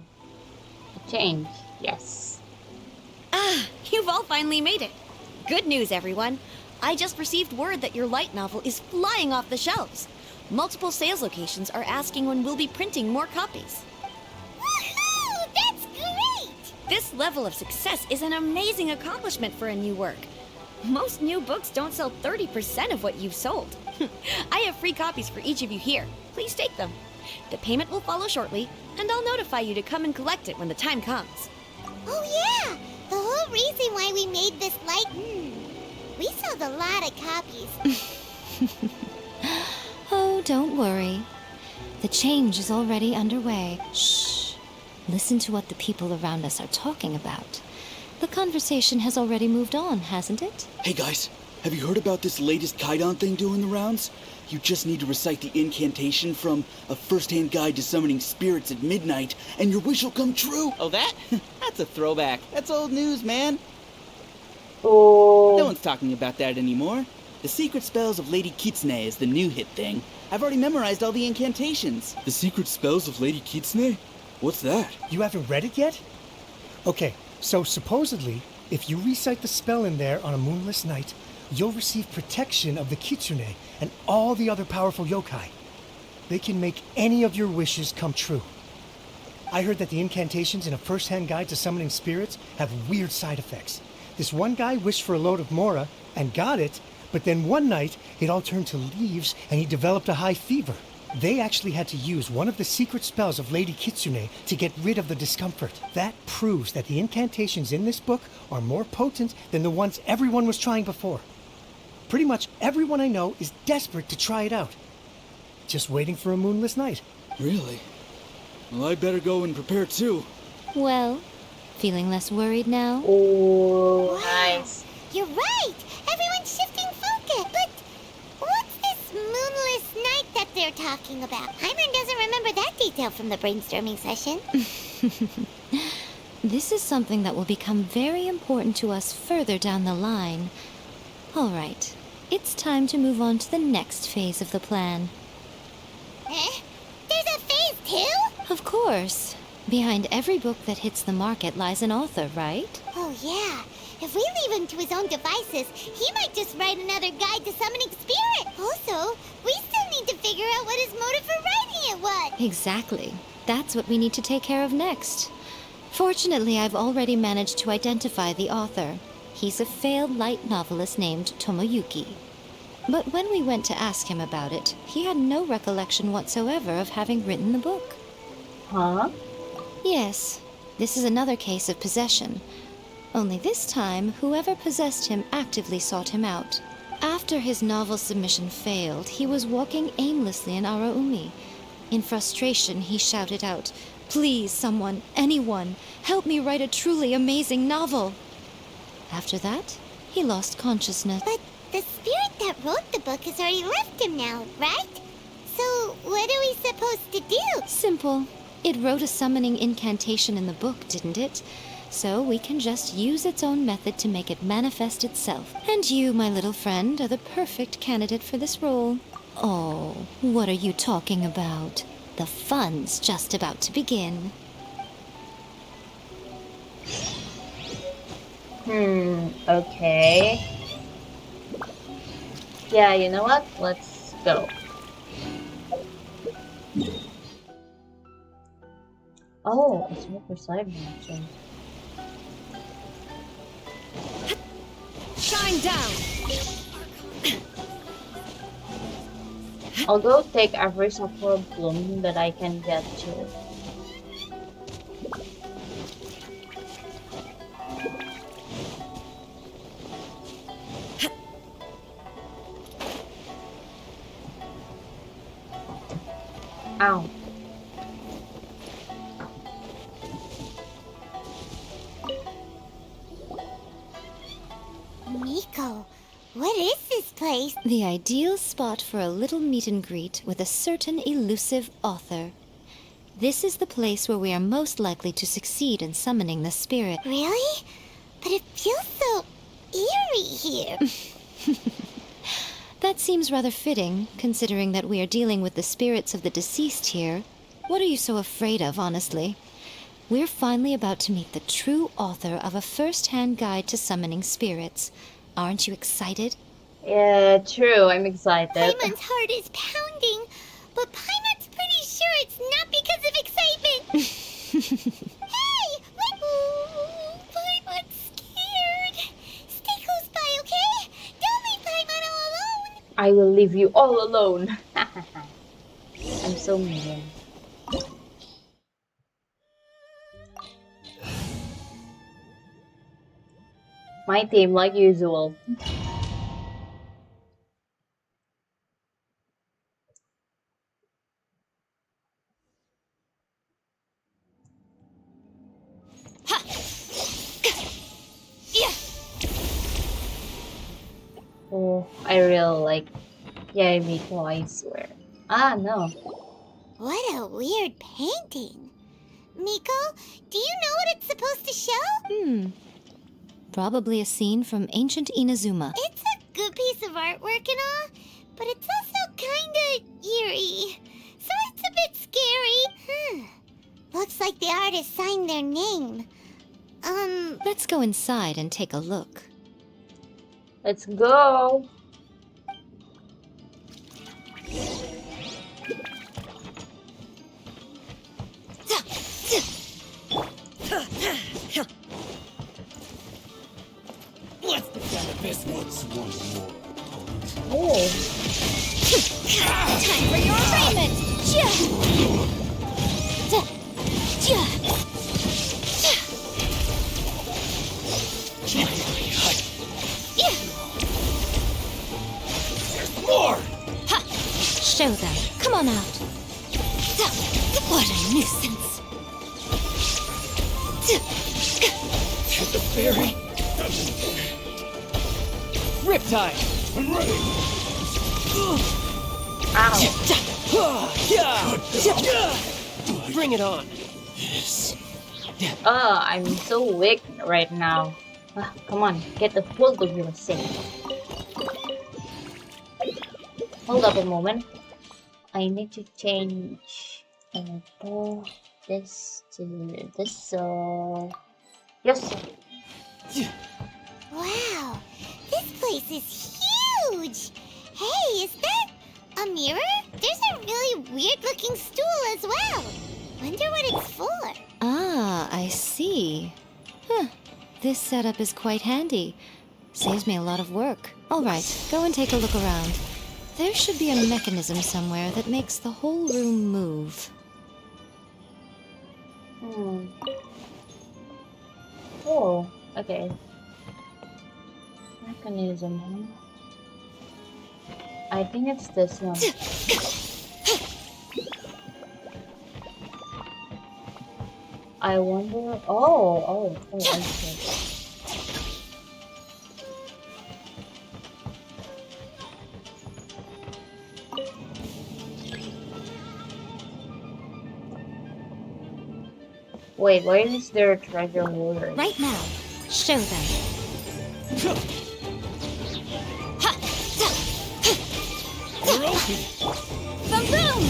a change. Yes. Ah, you've all finally made it. Good news, everyone. I just received word that your light novel is flying off the shelves. Multiple sales locations are asking when we'll be printing more copies. Woohoo! That's great! This level of success is an amazing accomplishment for a new work. Most new books don't sell 30% of what you've sold. I have free copies for each of you here. Please take them. The payment will follow shortly, and I'll notify you to come and collect it when the time comes. Oh yeah! The whole reason why we made this light... We sold a lot of copies. Oh, don't worry. The change is already underway. Shh. Listen to what the people around us are talking about. The conversation has already moved on, hasn't it? Hey guys, have you heard about this latest Kaidan thing doing the rounds? You just need to recite the incantation from A First-Hand Guide to Summoning Spirits at Midnight, and your wish will come true. Oh, that? That's a throwback. That's old news, man. Oh. No one's talking about that anymore. The Secret Spells of Lady Kitsune is the new hit thing. I've already memorized all the incantations. The Secret Spells of Lady Kitsune? What's that? You haven't read it yet? Okay, so supposedly, if you recite the spell in there on a moonless night, you'll receive protection of the Kitsune and all the other powerful yokai. They can make any of your wishes come true. I heard that the incantations in a first-hand guide to summoning spirits have weird side effects. This one guy wished for a load of mora and got it, but then one night it all turned to leaves and he developed a high fever. They actually had to use one of the secret spells of Lady Kitsune to get rid of the discomfort. That proves that the incantations in this book are more potent than the ones everyone was trying before. Pretty much everyone I know is desperate to try it out. Just waiting for a moonless night. Really? Well, I better go and prepare too. Well, feeling less worried now? Oh, Wow. nice. You're right! Everyone's shifting focus! But what's this moonless night that they're talking about? Hyman doesn't remember that detail from the brainstorming session. This is something that will become very important to us further down the line. All right, it's time to move on to the next phase of the plan. Eh? There's a phase 2? Of course. Behind every book that hits the market lies an author, right? Oh yeah. If we leave him to his own devices, he might just write another guide to summoning spirit. Also, we still need to figure out what his motive for writing it was. Exactly. That's what we need to take care of next. Fortunately, I've already managed to identify the author. He's a failed light novelist named Tomoyuki. But when we went to ask him about it, he had no recollection whatsoever of having written the book. Huh? Yes, this is another case of possession. Only this time, whoever possessed him actively sought him out. After his novel submission failed, he was walking aimlessly in Araumi. In frustration, he shouted out, "Please, someone, anyone, help me write a truly amazing novel!" After that, he lost consciousness. But the spirit that wrote the book has already left him now, right? So what are we supposed to do? Simple. It wrote a summoning incantation in the book, didn't it? So we can just use its own method to make it manifest itself. And you, my little friend, are the perfect candidate for this role. Oh, what are you talking about? The fun's just about to begin. Okay. Yeah, you know what? Let's go. Oh, it's right beside me, actually. Shine down! I'll go take every sakura bloom that I can get to. Ow. Miko, what is this place? The ideal spot for a little meet and greet with a certain elusive author. This is the place where we are most likely to succeed in summoning the spirit. Really? But it feels so eerie here. That seems rather fitting, considering that we are dealing with the spirits of the deceased here. What are you so afraid of, honestly? We're finally about to meet the true author of a first-hand guide to summoning spirits. Aren't you excited? Yeah, true. I'm excited. Paimon's heart is pounding, but Paimon's pretty sure it's not because of excitement. Hey! What? Oh, Paimon's scared. Stay close by, okay? Don't leave Paimon all alone. I will leave you all alone. I'm so mean. My team, like usual. Oh, I really like Yae Miko, I swear. Ah, no. What a weird painting. Miko, do you know what it's supposed to show? Probably a scene from ancient Inazuma. It's a good piece of artwork and all, but it's also kinda eerie. So it's a bit scary. Looks like the artist signed their name. Let's go inside and take a look. Let's go. Show them. Come on out. What a nuisance. Get the fairy. Riptide! I'm ready. Bring it on! Yes. I'm so weak right now. Come on, get the hold of yourself. Hold up a moment. I need to change this to this, so yes. Wow, this place is huge! Hey, is that a mirror? There's a really weird looking stool as well. Wonder what it's for. Ah, I see. Huh. This setup is quite handy. Saves me a lot of work. All right, go and take a look around. There should be a mechanism somewhere that makes the whole room move. Oh, okay. Mechanism, huh? I think it's this one. I wonder. Oh, I see. Wait, why is there a treasure holder? Right now, show them. We're open. The room!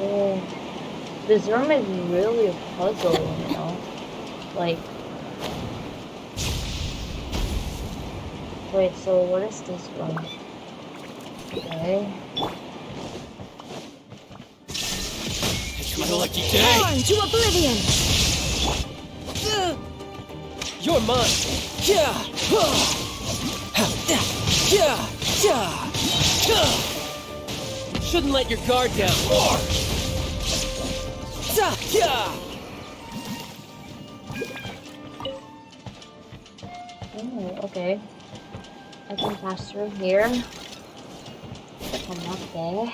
Oh, this room is really a puzzle, you know? Like, wait, so what is this one? Okay. It's my lucky day. On to oblivion! You're mine! Yeah! Shouldn't let your guard down. Oh, okay. I can pass through here. Come up there.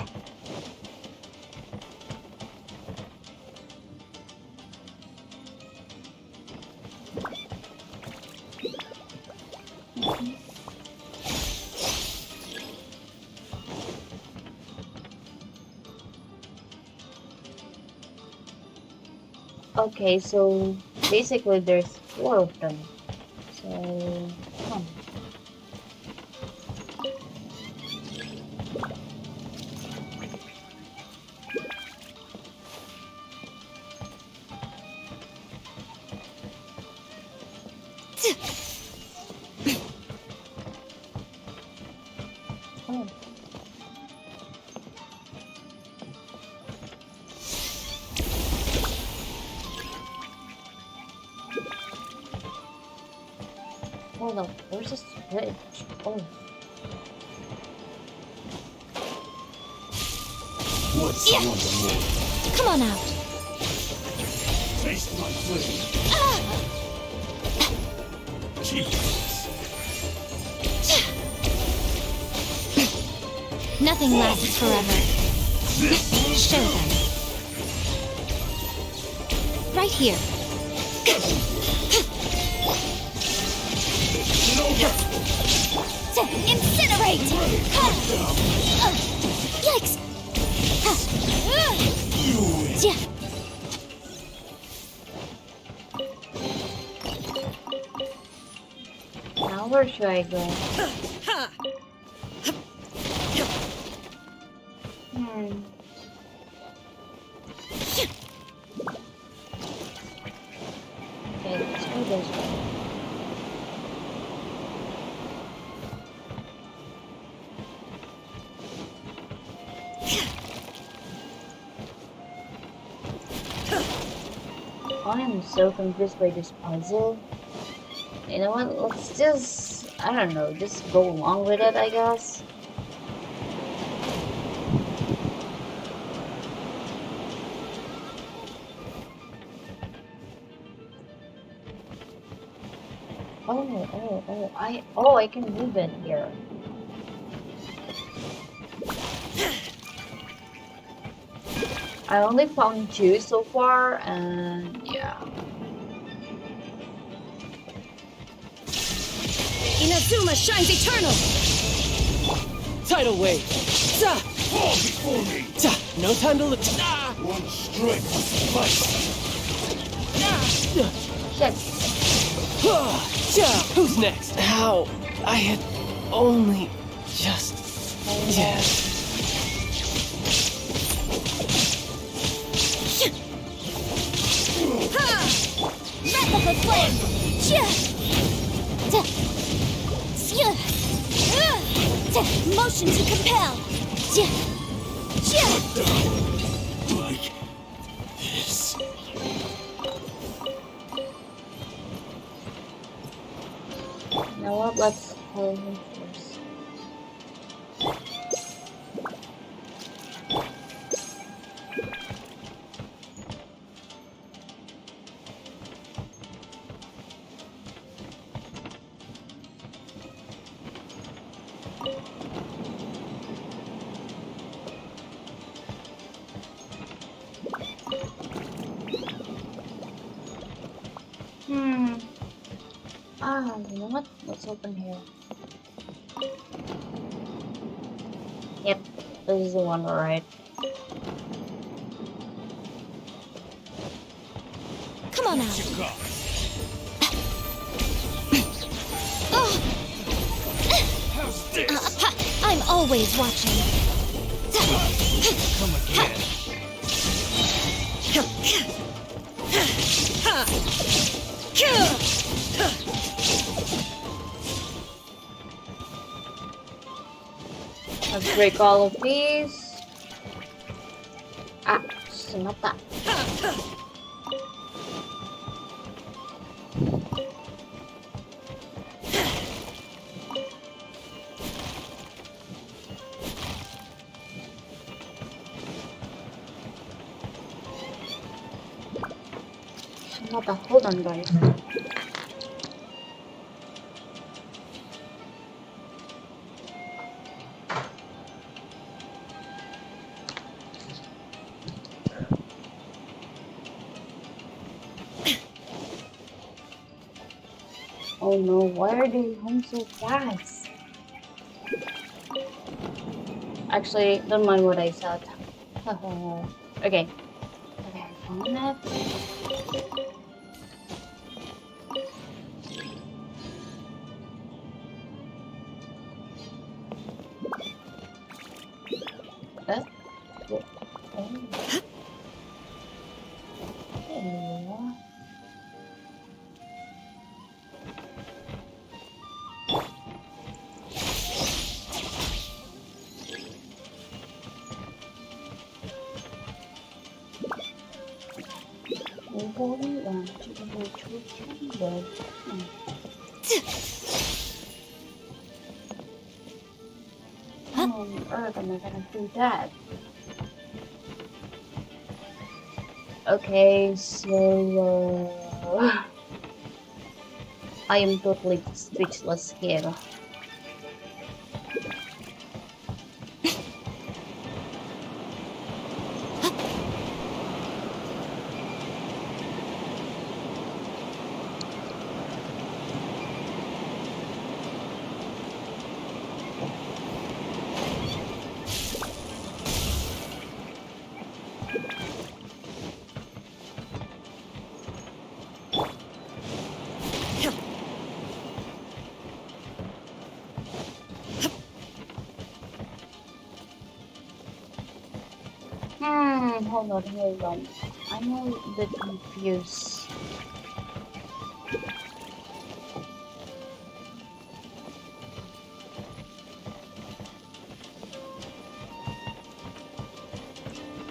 Okay, so basically there's 4 of them. So, come. Oh. Hold on, where's the switch? Oh. What's on the moon? Come on out. Taste my flame. Jesus. Nothing lasts forever. Show them. Right here. Incinerate! Yikes! Now where should I go? Okay, let's go this way. I am so confused by this puzzle. You know what? Let's just I don't know, just go along with it, I guess. I can move it here. I only found 2 so far, and yeah. Inazuma shines eternal! Tidal wave! Za! Fall before me! Za! No time to look. Ah! One strike must suffice. Shit. Ah! Ja! Who's next? How? I had only just. Yeah. Wrap up a flame! Motion to compel! Like this. You know what? Let's hold him first. You know what? Let's open here. Yep, this is the one, alright. Come on out! How's this? I'm always watching. Come again. Let's break all of these. Ah, not that. Not that. Hold on, guys. Oh no, why are they home so fast? Actually, don't mind what I said. Okay. Okay, found it. How on earth am I gonna do that? Okay, so I am totally speechless here. Hold on. I'm a bit confused.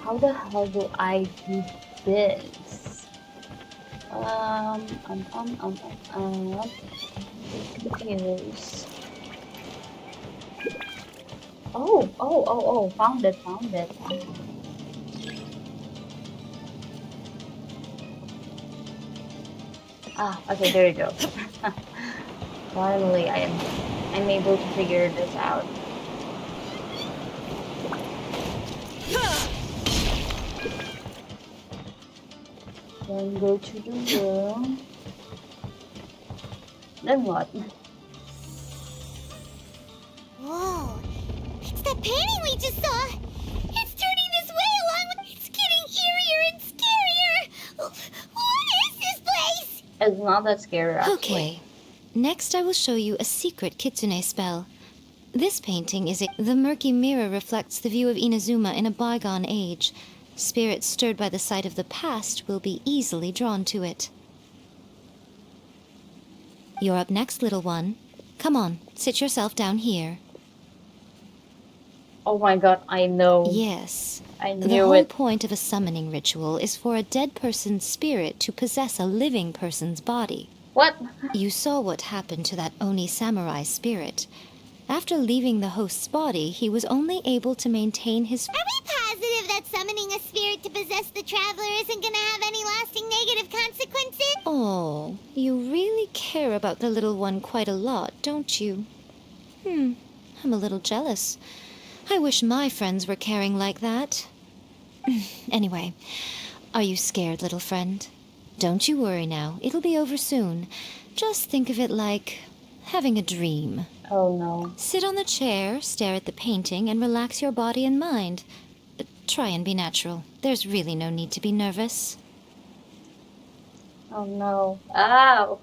How the hell do I do this? Confused. Oh, found it, found it. Ah, okay, there you go. Finally, I'm able to figure this out. Then go to the room. Then what? Whoa, it's that painting we just saw. It's turning this way along with... It's getting eerier and scarier. What is this place? It's not that scary, actually. Okay. Next, I will show you a secret kitsune spell. This painting is the murky mirror reflects the view of Inazuma in a bygone age. Spirits stirred by the sight of the past will be easily drawn to it. You're up next, little one. Come on, sit yourself down here. Oh my god, I know. Yes. I The knew whole it. point of a summoning ritual is for a dead person's spirit to possess a living person's body. What? You saw what happened to that Oni samurai spirit. After leaving the host's body, he was only able to maintain his... Are we positive that summoning a spirit to possess the traveler isn't gonna have any lasting negative consequences? Oh, you really care about the little one quite a lot, don't you? I'm a little jealous. I wish my friends were caring like that. Anyway, are you scared, little friend? Don't you worry now. It'll be over soon. Just think of it like having a dream. Oh no. Sit on the chair, stare at the painting, and relax your body and mind. Try and be natural. There's really no need to be nervous. Oh no. Ow.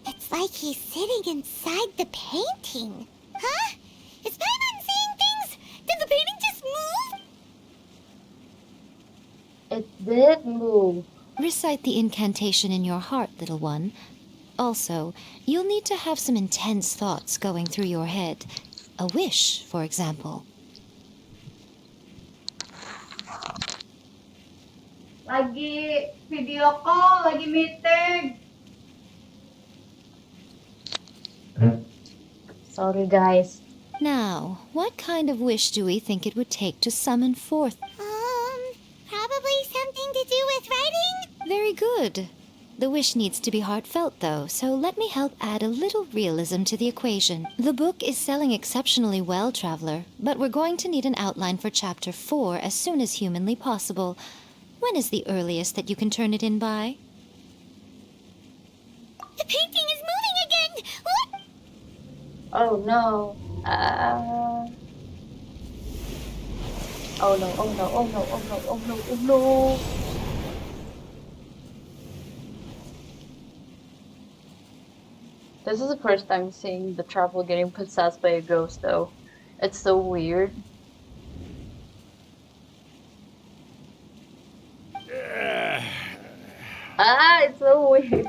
It's like he's sitting inside the painting. Huh? Is Paimon seeing things? Did the painting just move? It did move. Recite the incantation in your heart, little one. Also, you'll need to have some intense thoughts going through your head. A wish, for example. Lagi video call, lagi meeting. Sorry, guys. Now, what kind of wish do we think it would take to summon forth? Probably something to do with writing? Very good. The wish needs to be heartfelt, though, so let me help add a little realism to the equation. The book is selling exceptionally well, Traveler, but we're going to need an outline for Chapter 4 as soon as humanly possible. When is the earliest that you can turn it in by? The painting is moving again! What? Oh no. Oh no, oh no, oh no, oh no, oh no, oh no. This is the first time seeing the traveler getting possessed by a ghost, though. It's so weird. It's so weird.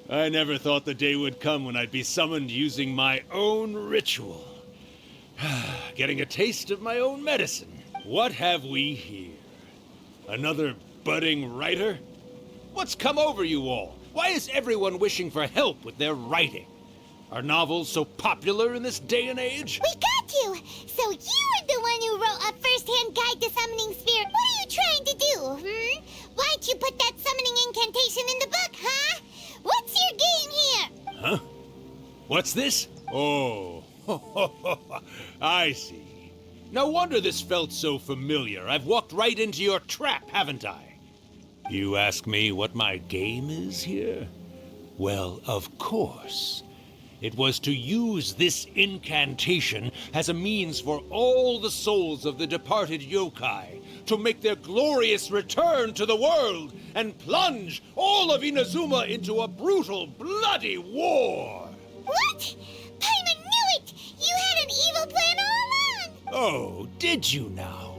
I never thought the day would come when I'd be summoned using my own ritual. Getting a taste of my own medicine. What have we here? Another budding writer? What's come over you all? Why is everyone wishing for help with their writing? Are novels so popular in this day and age? We got you! So you are the one who wrote a first-hand guide to summoning spirit. What are you trying to do, Why'd you put that summoning incantation in the book, huh? What's your game here? Huh? What's this? Oh, I see. No wonder this felt so familiar. I've walked right into your trap, haven't I? You ask me what my game is here? Well, of course. It was to use this incantation as a means for all the souls of the departed yokai to make their glorious return to the world and plunge all of Inazuma into a brutal, bloody war. What? Paimon knew it! You had an evil plan all along! Oh, did you now?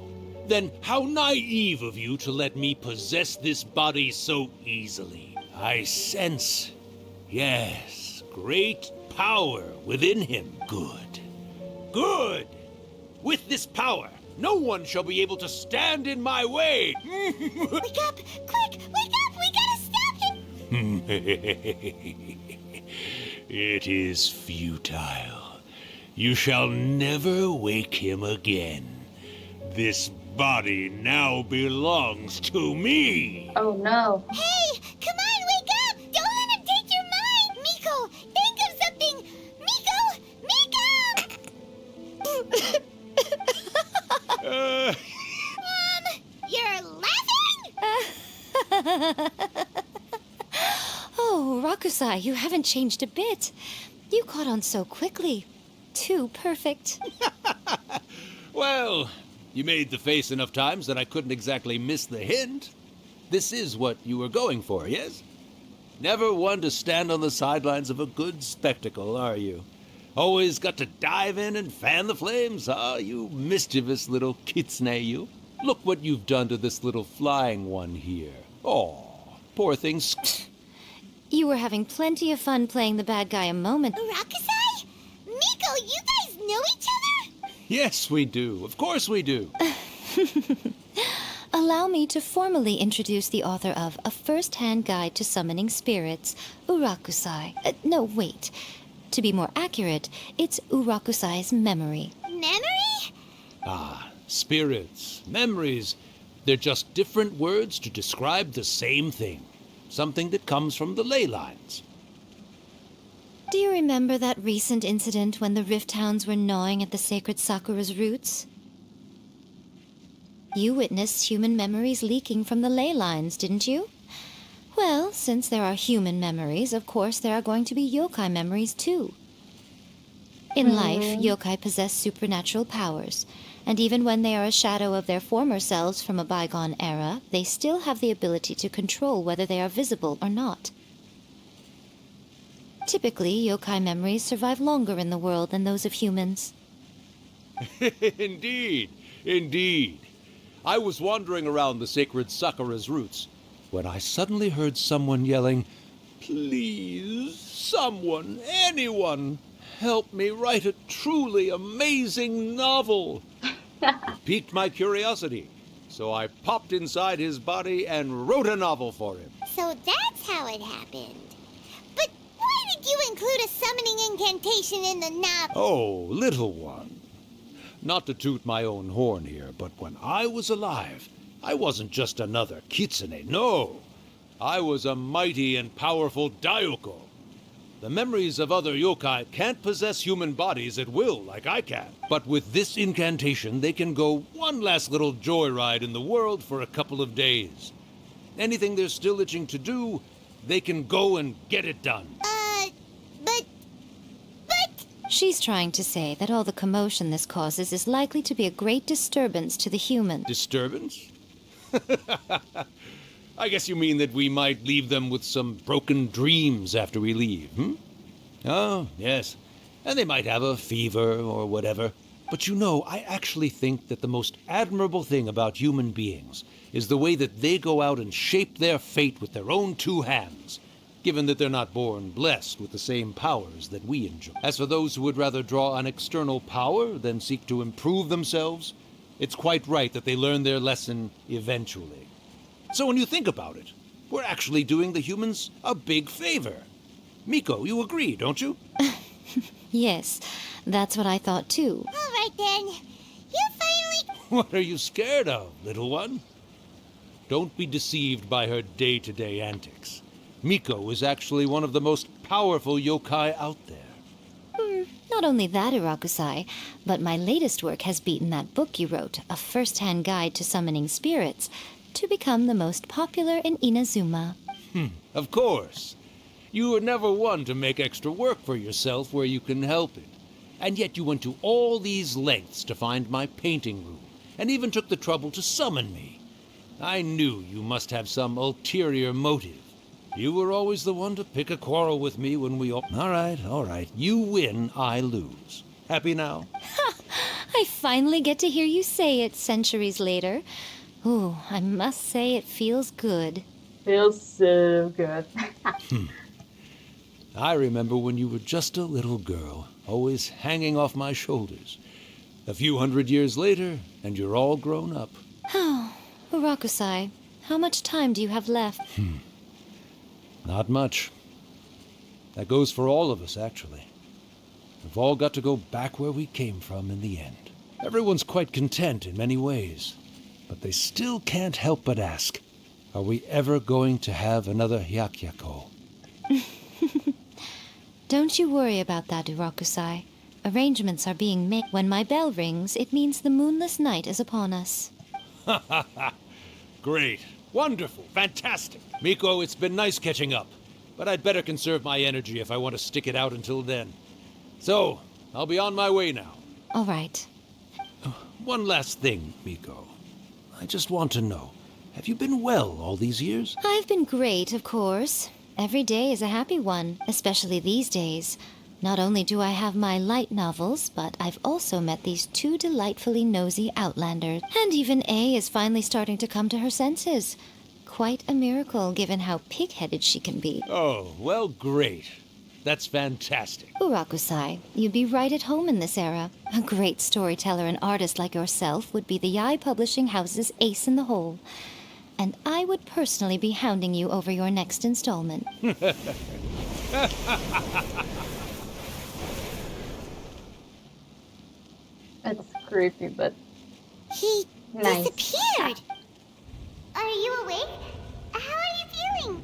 Then how naive of you to let me possess this body so easily. I sense, yes, great power within him. Good. Good! With this power, No one shall be able to stand in my way! Wake up! Quick! Wake up! We gotta stop him! It is futile. You shall never wake him again. This body now belongs to me! Oh no. Hey! Come on, wake up! Don't let him take your mind! Miko, think of something! Miko! You're laughing? Oh, Rakusai, you haven't changed a bit. You caught on so quickly. Too perfect. Well, you made the face enough times that I couldn't exactly miss the hint. This is what you were going for, yes? Never one to stand on the sidelines of a good spectacle, are you? Always got to dive in and fan the flames, huh? You mischievous little kitsune, you. Look what you've done to this little flying one here. Oh, poor thing. You were having plenty of fun playing the bad guy a moment. Rakusai? Miko, you guys know each other? Yes, we do. Of course we do. Allow me to formally introduce the author of A First-Hand Guide to Summoning Spirits, Urakusai. No, wait. To be more accurate, it's Urakusai's memory. Memory? Ah, spirits, memories. They're just different words to describe the same thing. Something that comes from the ley lines. Do you remember that recent incident when the Rift Hounds were gnawing at the sacred Sakura's roots? You witnessed human memories leaking from the ley lines, didn't you? Well, since there are human memories, of course there are going to be yokai memories too. In life, yokai possess supernatural powers, and even when they are a shadow of their former selves from a bygone era, they still have the ability to control whether they are visible or not. Typically, yokai memories survive longer in the world than those of humans. Indeed, indeed. I was wandering around the sacred Sakura's roots when I suddenly heard someone yelling, "Please, someone, anyone, help me write a truly amazing novel." Piqued my curiosity, so I popped inside his body and wrote a novel for him. So that's how it happened. But why did you include a summoning incantation in the novel? Oh, little one. Not to toot my own horn here, but when I was alive, I wasn't just another kitsune, no. I was a mighty and powerful Daiyoko. The memories of other yokai can't possess human bodies at will like I can. But with this incantation, they can go one last little joyride in the world for a couple of days. Anything they're still itching to do, they can go and get it done. But... She's trying to say that all the commotion this causes is likely to be a great disturbance to the human. Disturbance? I guess you mean that we might leave them with some broken dreams after we leave, hmm? Oh, yes. And they might have a fever or whatever. But you know, I actually think that the most admirable thing about human beings is the way that they go out and shape their fate with their own two hands, given that they're not born blessed with the same powers that we enjoy. As for those who would rather draw on external power than seek to improve themselves, it's quite right that they learn their lesson eventually. So when you think about it, we're actually doing the humans a big favor. Miko, you agree, don't you? Yes, that's what I thought too. All right then. You finally... What are you scared of, little one? Don't be deceived by her day-to-day antics. Miko is actually one of the most powerful yokai out there. Not only that, Irakusai, but my latest work has beaten that book you wrote, A First-Hand Guide to Summoning Spirits, to become the most popular in Inazuma. Of course. You were never one to make extra work for yourself where you can help it. And yet you went to all these lengths to find my painting room, and even took the trouble to summon me. I knew you must have some ulterior motive. You were always the one to pick a quarrel with me when we all... All right. You win, I lose. Happy now? I finally get to hear you say it centuries later. Ooh, I must say it feels good. Feels so good. I remember when you were just a little girl, always hanging off my shoulders. A few hundred years later, and you're all grown up. Oh, Urakusai, how much time do you have left? Not much. That goes for all of us, actually. We've all got to go back where we came from in the end. Everyone's quite content in many ways, but they still can't help but ask, are we ever going to have another Hyakyako? Don't you worry about that, Urakusai. Arrangements are being made. When my bell rings, it means the moonless night is upon us. Ha ha ha! Great. Wonderful. Fantastic. Miko, it's been nice catching up, but I'd better conserve my energy if I want to stick it out until then. So, I'll be on my way now. All right. One last thing, Miko. I just want to know, have you been well all these years? I've been great, of course. Every day is a happy one, especially these days. Not only do I have my light novels, but I've also met these two delightfully nosy outlanders. And even A is finally starting to come to her senses. Quite a miracle, given how pig-headed she can be. Oh, well, great. That's fantastic. Urakusai, you'd be right at home in this era. A great storyteller and artist like yourself would be the Yae Publishing House's ace in the hole. And I would personally be hounding you over your next installment. It's creepy, but He nice. disappeared. Are you awake? How are you feeling?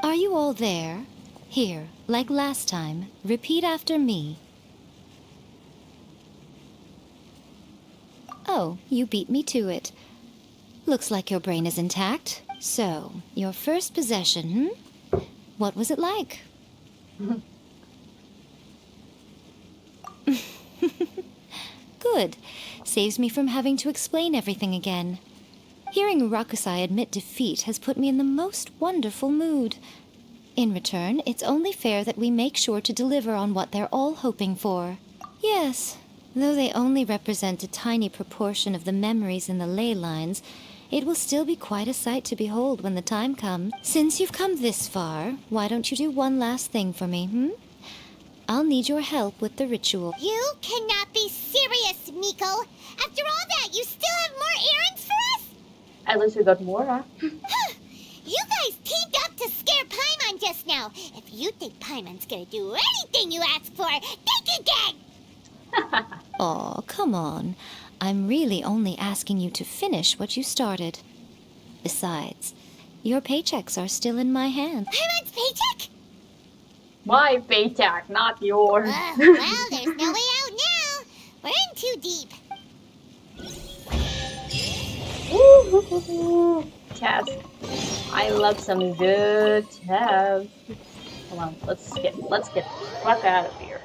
Are you all there? Here, like last time, repeat after me. Oh, you beat me to it. Looks like your brain is intact. So, your first possession, What was it like? Good. Saves me from having to explain everything again. Hearing Urakusai admit defeat has put me in the most wonderful mood. In return, it's only fair that we make sure to deliver on what they're all hoping for. Yes, though they only represent a tiny proportion of the memories in the ley lines, it will still be quite a sight to behold when the time comes. Since you've come this far, why don't you do one last thing for me, I'll need your help with the ritual. You cannot be serious, Miko. After all that, you still have more errands for us? At least we got more, huh? You guys teamed up to scare Paimon just now. If you think Paimon's gonna do anything you ask for, think again! Aw, come on. I'm really only asking you to finish what you started. Besides, your paychecks are still in my hand. Paimon's paycheck? My paycheck, not yours. Well, there's no way out now. We're in too deep. Woo! Chess. I love some good chess. Come on, let's get the fuck out of here.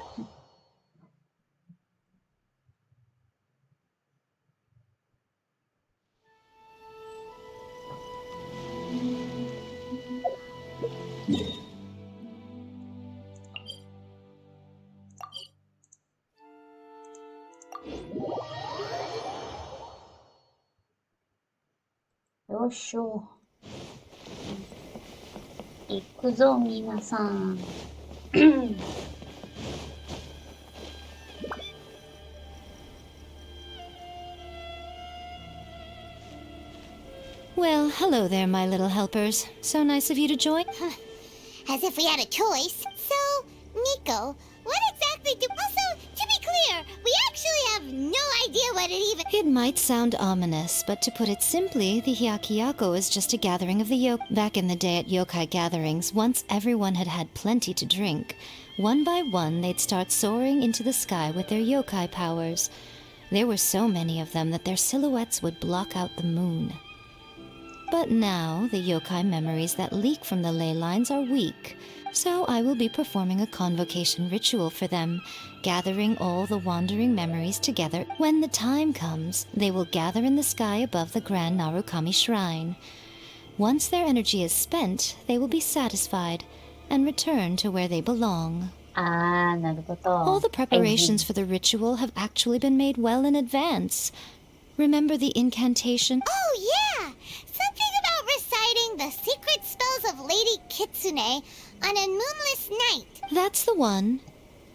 Yosho. 行くぞ、皆さん。Well, hello there, my little helpers. So nice of you to join. As if we had a choice. So, Miko, what exactly do... Also, to be clear, we actually have no idea what it even... It might sound ominous, but to put it simply, the Hyakyako is just a gathering of the yokai. Back in the day at yokai gatherings, once everyone had had plenty to drink, one by one they'd start soaring into the sky with their yokai powers. There were so many of them that their silhouettes would block out the moon. But now, the yokai memories that leak from the ley lines are weak, so I will be performing a convocation ritual for them, gathering all the wandering memories together. When the time comes, they will gather in the sky above the grand Narukami shrine. Once their energy is spent, they will be satisfied and return to where they belong. Ah, なるほど。 All the preparations for the ritual have actually been made well in advance. Remember the incantation? Oh, yeah! Something about reciting the secret spells of Lady Kitsune on a moonless night. That's the one.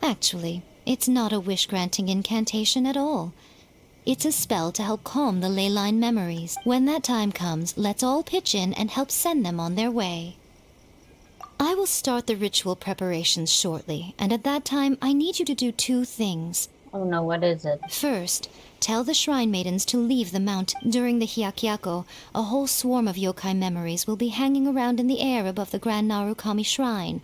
Actually, It's not a wish-granting incantation at all. It's a spell to help calm the ley line memories. When that time comes, let's all pitch in and help send them on their way. I will start the ritual preparations shortly, and at that time I need you to do 2 things. Oh no, what is it? First, tell the shrine maidens to leave the mount. During the Hyakyako, a whole swarm of yokai memories will be hanging around in the air above the Grand Narukami shrine.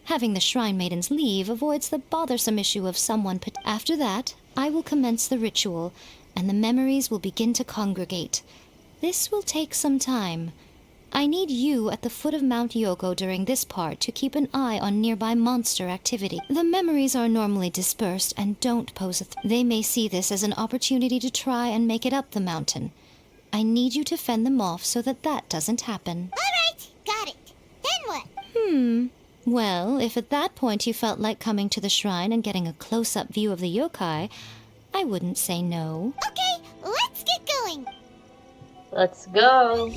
Having the shrine maidens leave avoids the bothersome issue of someone After that, I will commence the ritual, and the memories will begin to congregate. This will take some time. I need you at the foot of Mount Yoko during this part to keep an eye on nearby monster activity. The memories are normally dispersed and don't pose a They may see this as an opportunity to try and make it up the mountain. I need you to fend them off so that doesn't happen. All right, got it. Then what? Well, if at that point you felt like coming to the shrine and getting a close-up view of the yokai, I wouldn't say no. Okay, let's get going. Let's go.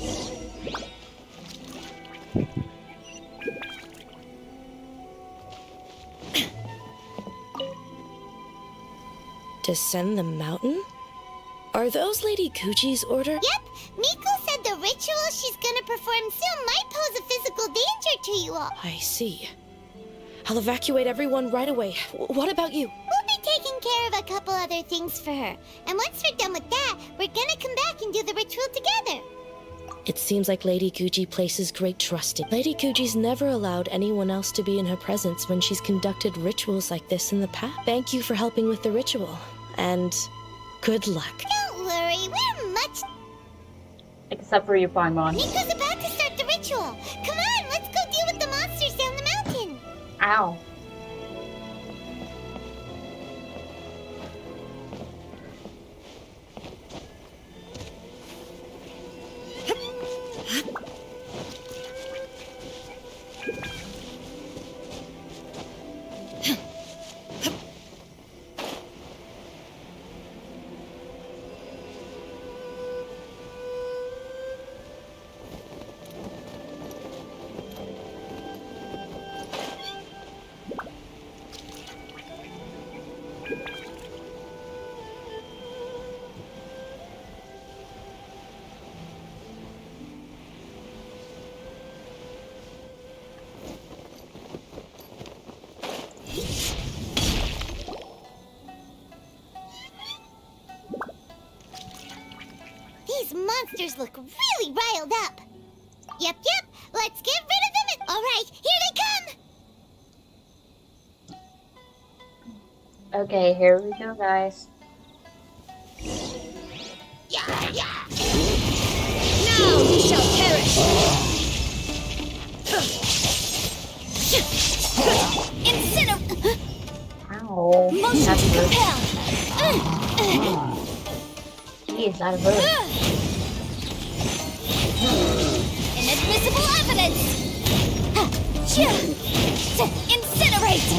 Descend the mountain? Are those Lady Kuji's order? Yep, Miko said the ritual she's gonna perform soon might pose a physical danger to you all. I see. I'll evacuate everyone right away. What about you? We'll be taking care of a couple other things for her. And once we're done with that, we're gonna come back and do the ritual together. It seems like Lady Kuji places great trust in. Lady Kuji's never allowed anyone else to be in her presence when she's conducted rituals like this in the past. Thank you for helping with the ritual, and good luck. Don't worry, we're much... Except for you, Paimon. Miko's about to start the ritual. Come on, let's go deal with the monsters down the mountain. Ow. These monsters look really riled up. Yep, let's get rid of them. All right, here they come. Okay, here we go, guys. Now you shall perish! Incinerate! Ow. Motion That's to good. compel! Jeez, that hurt. Inadmissible evidence! Incinerate!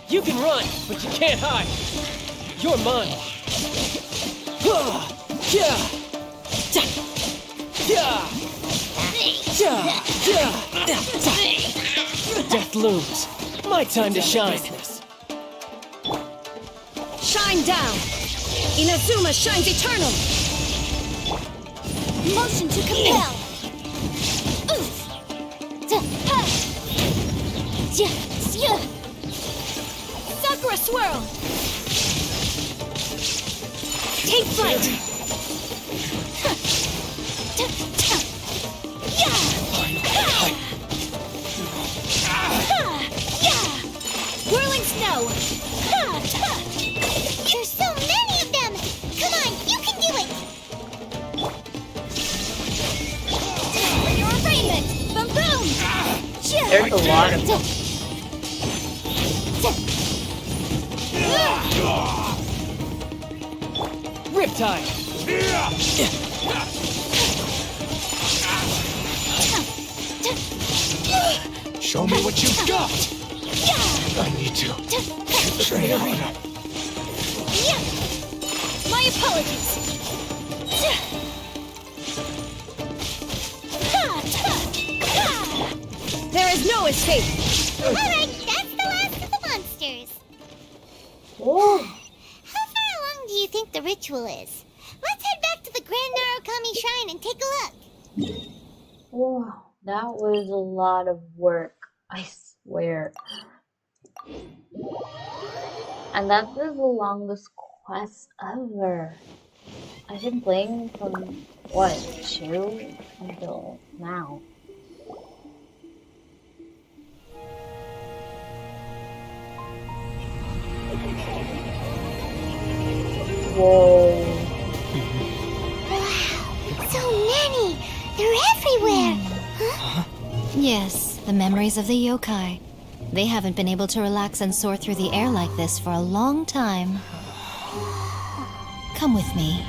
You can run, but you can't hide. You're mine. Death looms. My time to shine. Shine down! Inazuma shines eternal! Motion to compel! Sakura swirl! Take flight! Whirling snow! There's so many of them. Come on, you can do it. For your arraignment! Boom boom! There's a lot of them. Riptide! Show me what you've got! I need to train harder. Yeah. My apologies. There is no escape! Alright, that's the last of the monsters. Oh, How far along do you think the ritual is? Let's head back to the Grand Narukami Shrine and take a look. wow, that was a lot of work, I swear. And that was the longest quest ever. I've been playing from what, 2 until now. Whoa. Wow, so many! They're everywhere! Huh? Yes, the memories of the yokai. They haven't been able to relax and soar through the air like this for a long time. Come with me.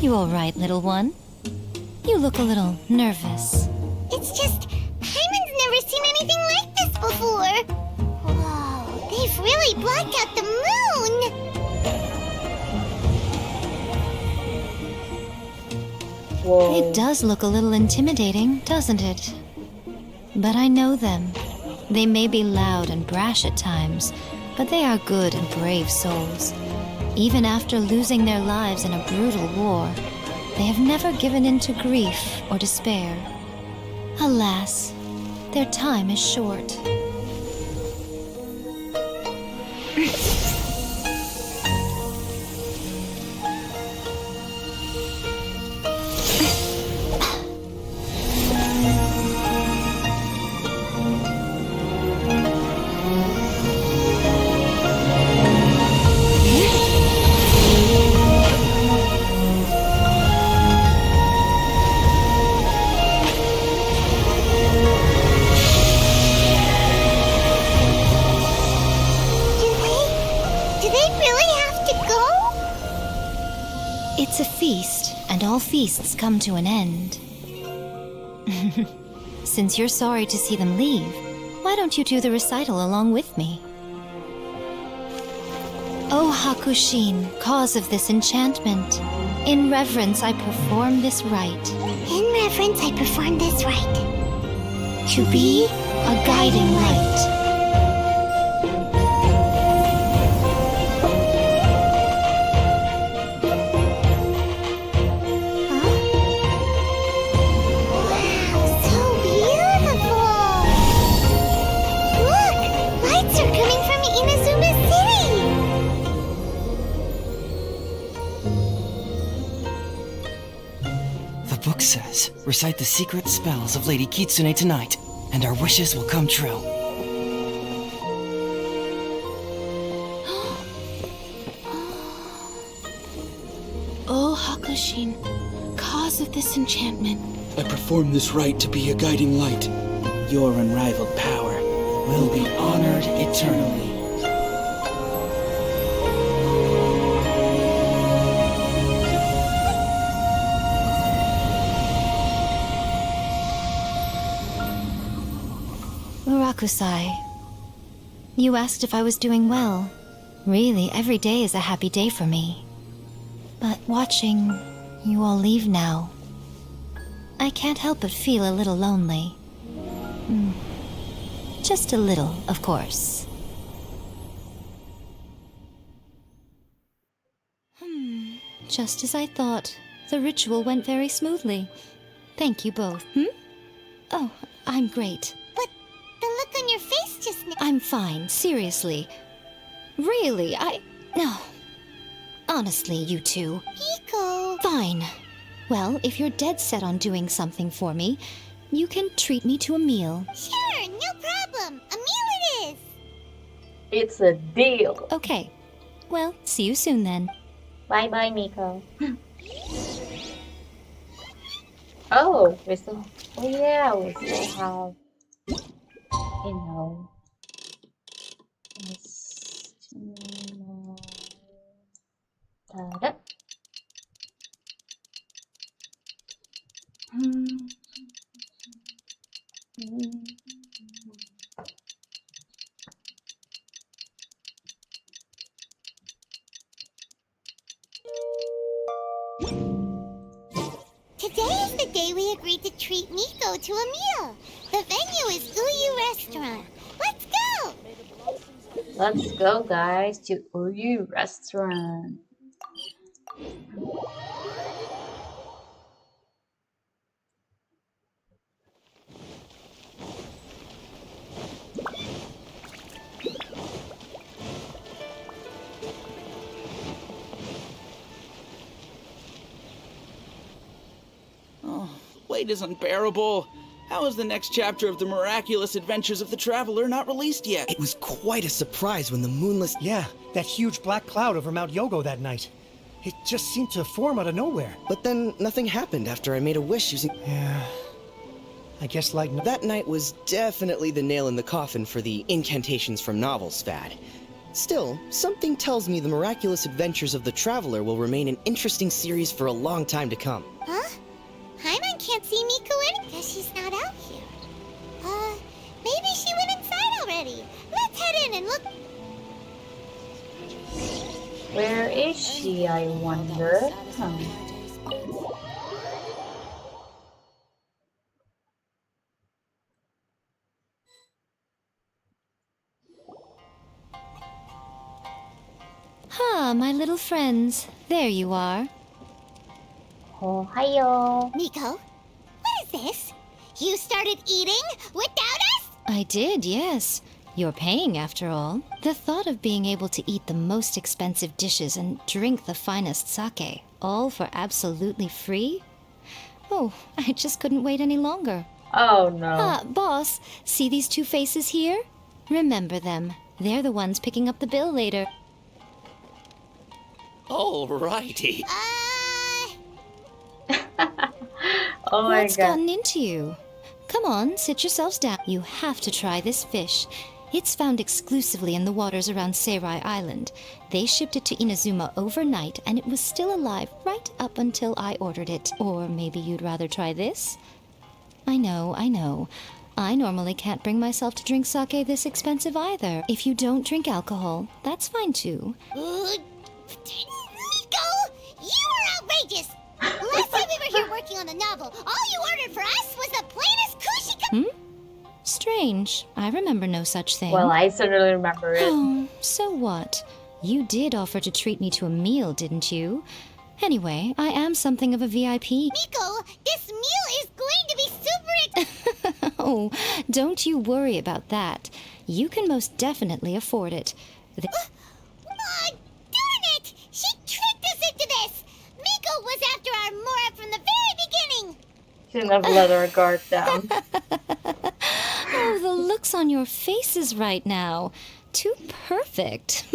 You all right, little one? You look a little nervous. It's just, Hyman's never seen anything like this before! Whoa, they've really blocked out the moon! Whoa. It does look a little intimidating, doesn't it? But I know them. They may be loud and brash at times, but they are good and brave souls. Even after losing their lives in a brutal war, they have never given in to grief or despair. Alas, their time is short. Do they really have to go? It's a feast, and all feasts come to an end. Since you're sorry to see them leave, why don't you do the recital along with me? O Hakushin, cause of this enchantment, in reverence I perform this rite. In reverence, I perform this rite. To be a guiding light. Wow, so beautiful! Look! Lights are coming from Inazuma City! The book says, recite the secret spells of Lady Kitsune tonight, and our wishes will come true. Oh, Hakushin, cause of this enchantment. I perform this rite to be a guiding light. Your unrivaled power will be honored eternally. Urakusai, you asked if I was doing well. Really, every day is a happy day for me. But watching you all leave now, I can't help but feel a little lonely. Just a little, of course. Just as I thought. The ritual went very smoothly. Thank you both. Oh, I'm great. But the look on your face just now... I'm fine, seriously. Really, No. Honestly, you two. Miko... Fine. Well, if you're dead set on doing something for me, you can treat me to a meal. Sure, no problem. A meal it is. It's a deal. Okay. Well, see you soon then. Bye bye, Miko. Oh, we still. Oh yeah, we still have. You know. Let's, da-da. Today is the day we agreed to treat Miko to a meal. The venue is Uyu Restaurant. Let's go! Let's go, guys, to Uyu Restaurant. Wait is unbearable. How is the next chapter of the miraculous adventures of the Traveler not released yet? It was quite a surprise when the moonless... Yeah, that huge black cloud over Mount Yogo that night. It just seemed to form out of nowhere. But then nothing happened after I made a wish using... Yeah. I guess like... That night was definitely the nail in the coffin for the incantations from novels fad. Still, something tells me the miraculous adventures of the Traveler will remain an interesting series for a long time to come. Huh? Paimon can't see Miko because she's not out here. Maybe she went inside already. Let's head in and look. Where is she, I wonder? Ah, my little friends. There you are. Oh, hiyo. Miko, what is this? You started eating without us? I did, yes. You're paying, after all. The thought of being able to eat the most expensive dishes and drink the finest sake, all for absolutely free? Oh, I just couldn't wait any longer. Oh, no. Ah, boss, see these two faces here? Remember them. They're the ones picking up the bill later. Alrighty. Oh my What's god. gotten into you? Come on, sit yourselves down. You have to try this fish. It's found exclusively in the waters around Seirai Island. They shipped it to Inazuma overnight, and it was still alive right up until I ordered it. Or maybe you'd rather try this? I know. I normally can't bring myself to drink sake this expensive either. If you don't drink alcohol, that's fine too. Miko, you are outrageous! Last time we were here working on the novel, all you ordered for us was the plainest kushika. Strange. I remember no such thing. Well, I certainly remember it. Oh, so what? You did offer to treat me to a meal, didn't you? Anyway, I am something of a VIP. Miko, this meal is going to be super Oh, don't you worry about that. You can most definitely afford it. Darn it! She tricked us into this! Miko was after our Mora from the very beginning! Shouldn't have let her guard down. Oh, the looks on your faces right now. Too perfect.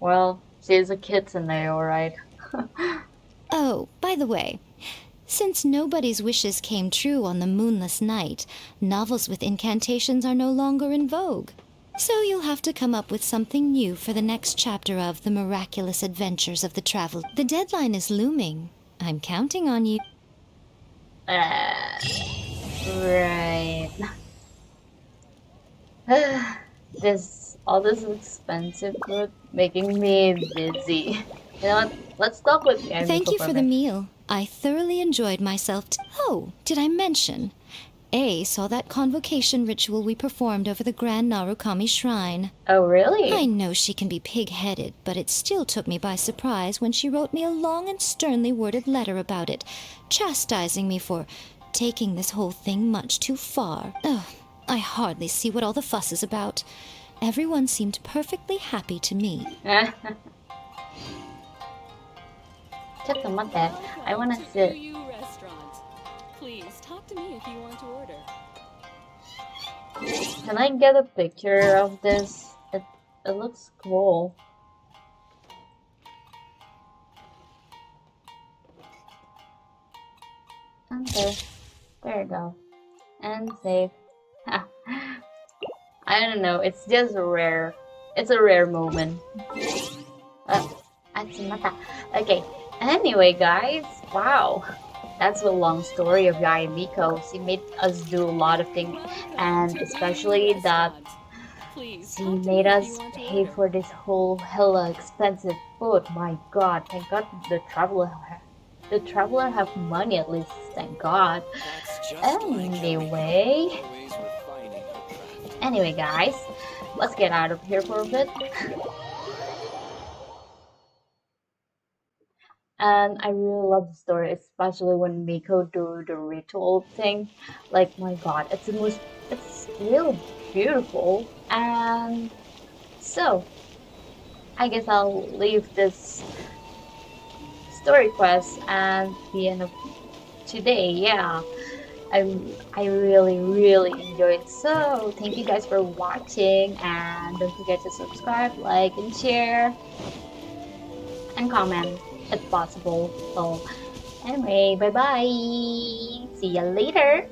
Well, she's a kitsune, alright. Oh, by the way, since nobody's wishes came true on the moonless night, novels with incantations are no longer in vogue. So you'll have to come up with something new for the next chapter of The Miraculous Adventures of the Traveler. The deadline is looming. I'm counting on you. Right. All this expensive food making me dizzy. You know what? Let's talk with Yae Thank Miko you for for a the bit. meal. I thoroughly enjoyed myself. Oh, did I mention? A saw that convocation ritual we performed over the Grand Narukami Shrine. Oh, really? I know she can be pig-headed, but it still took me by surprise when she wrote me a long and sternly worded letter about it, chastising me for taking this whole thing much too far. Oh, I hardly see what all the fuss is about. Everyone seemed perfectly happy to me. Just a minute. I wanna sit. Restaurant. Please talk to me if you want to order. Can I get a picture of this? It looks cool. Okay. There you go. And save. I don't know, it's just rare. It's a rare moment. Atsumata. Okay. Anyway, guys, wow. That's the long story of Yae Miko. She made us do a lot of things, and especially that Please she talk to made me if you us want to pay later. for this whole hella expensive food. My God, thank God the traveler have money at least. Thank God. Anyway, guys, let's get out of here for a bit. And I really love the story, especially when Miko do the ritual thing. Like my God, it's really beautiful. And so I guess I'll leave this story quest and the end of today. Yeah, I really enjoyed. So thank you guys for watching, and don't forget to subscribe, like, and share, and comment if possible. So anyway, bye bye. See ya later.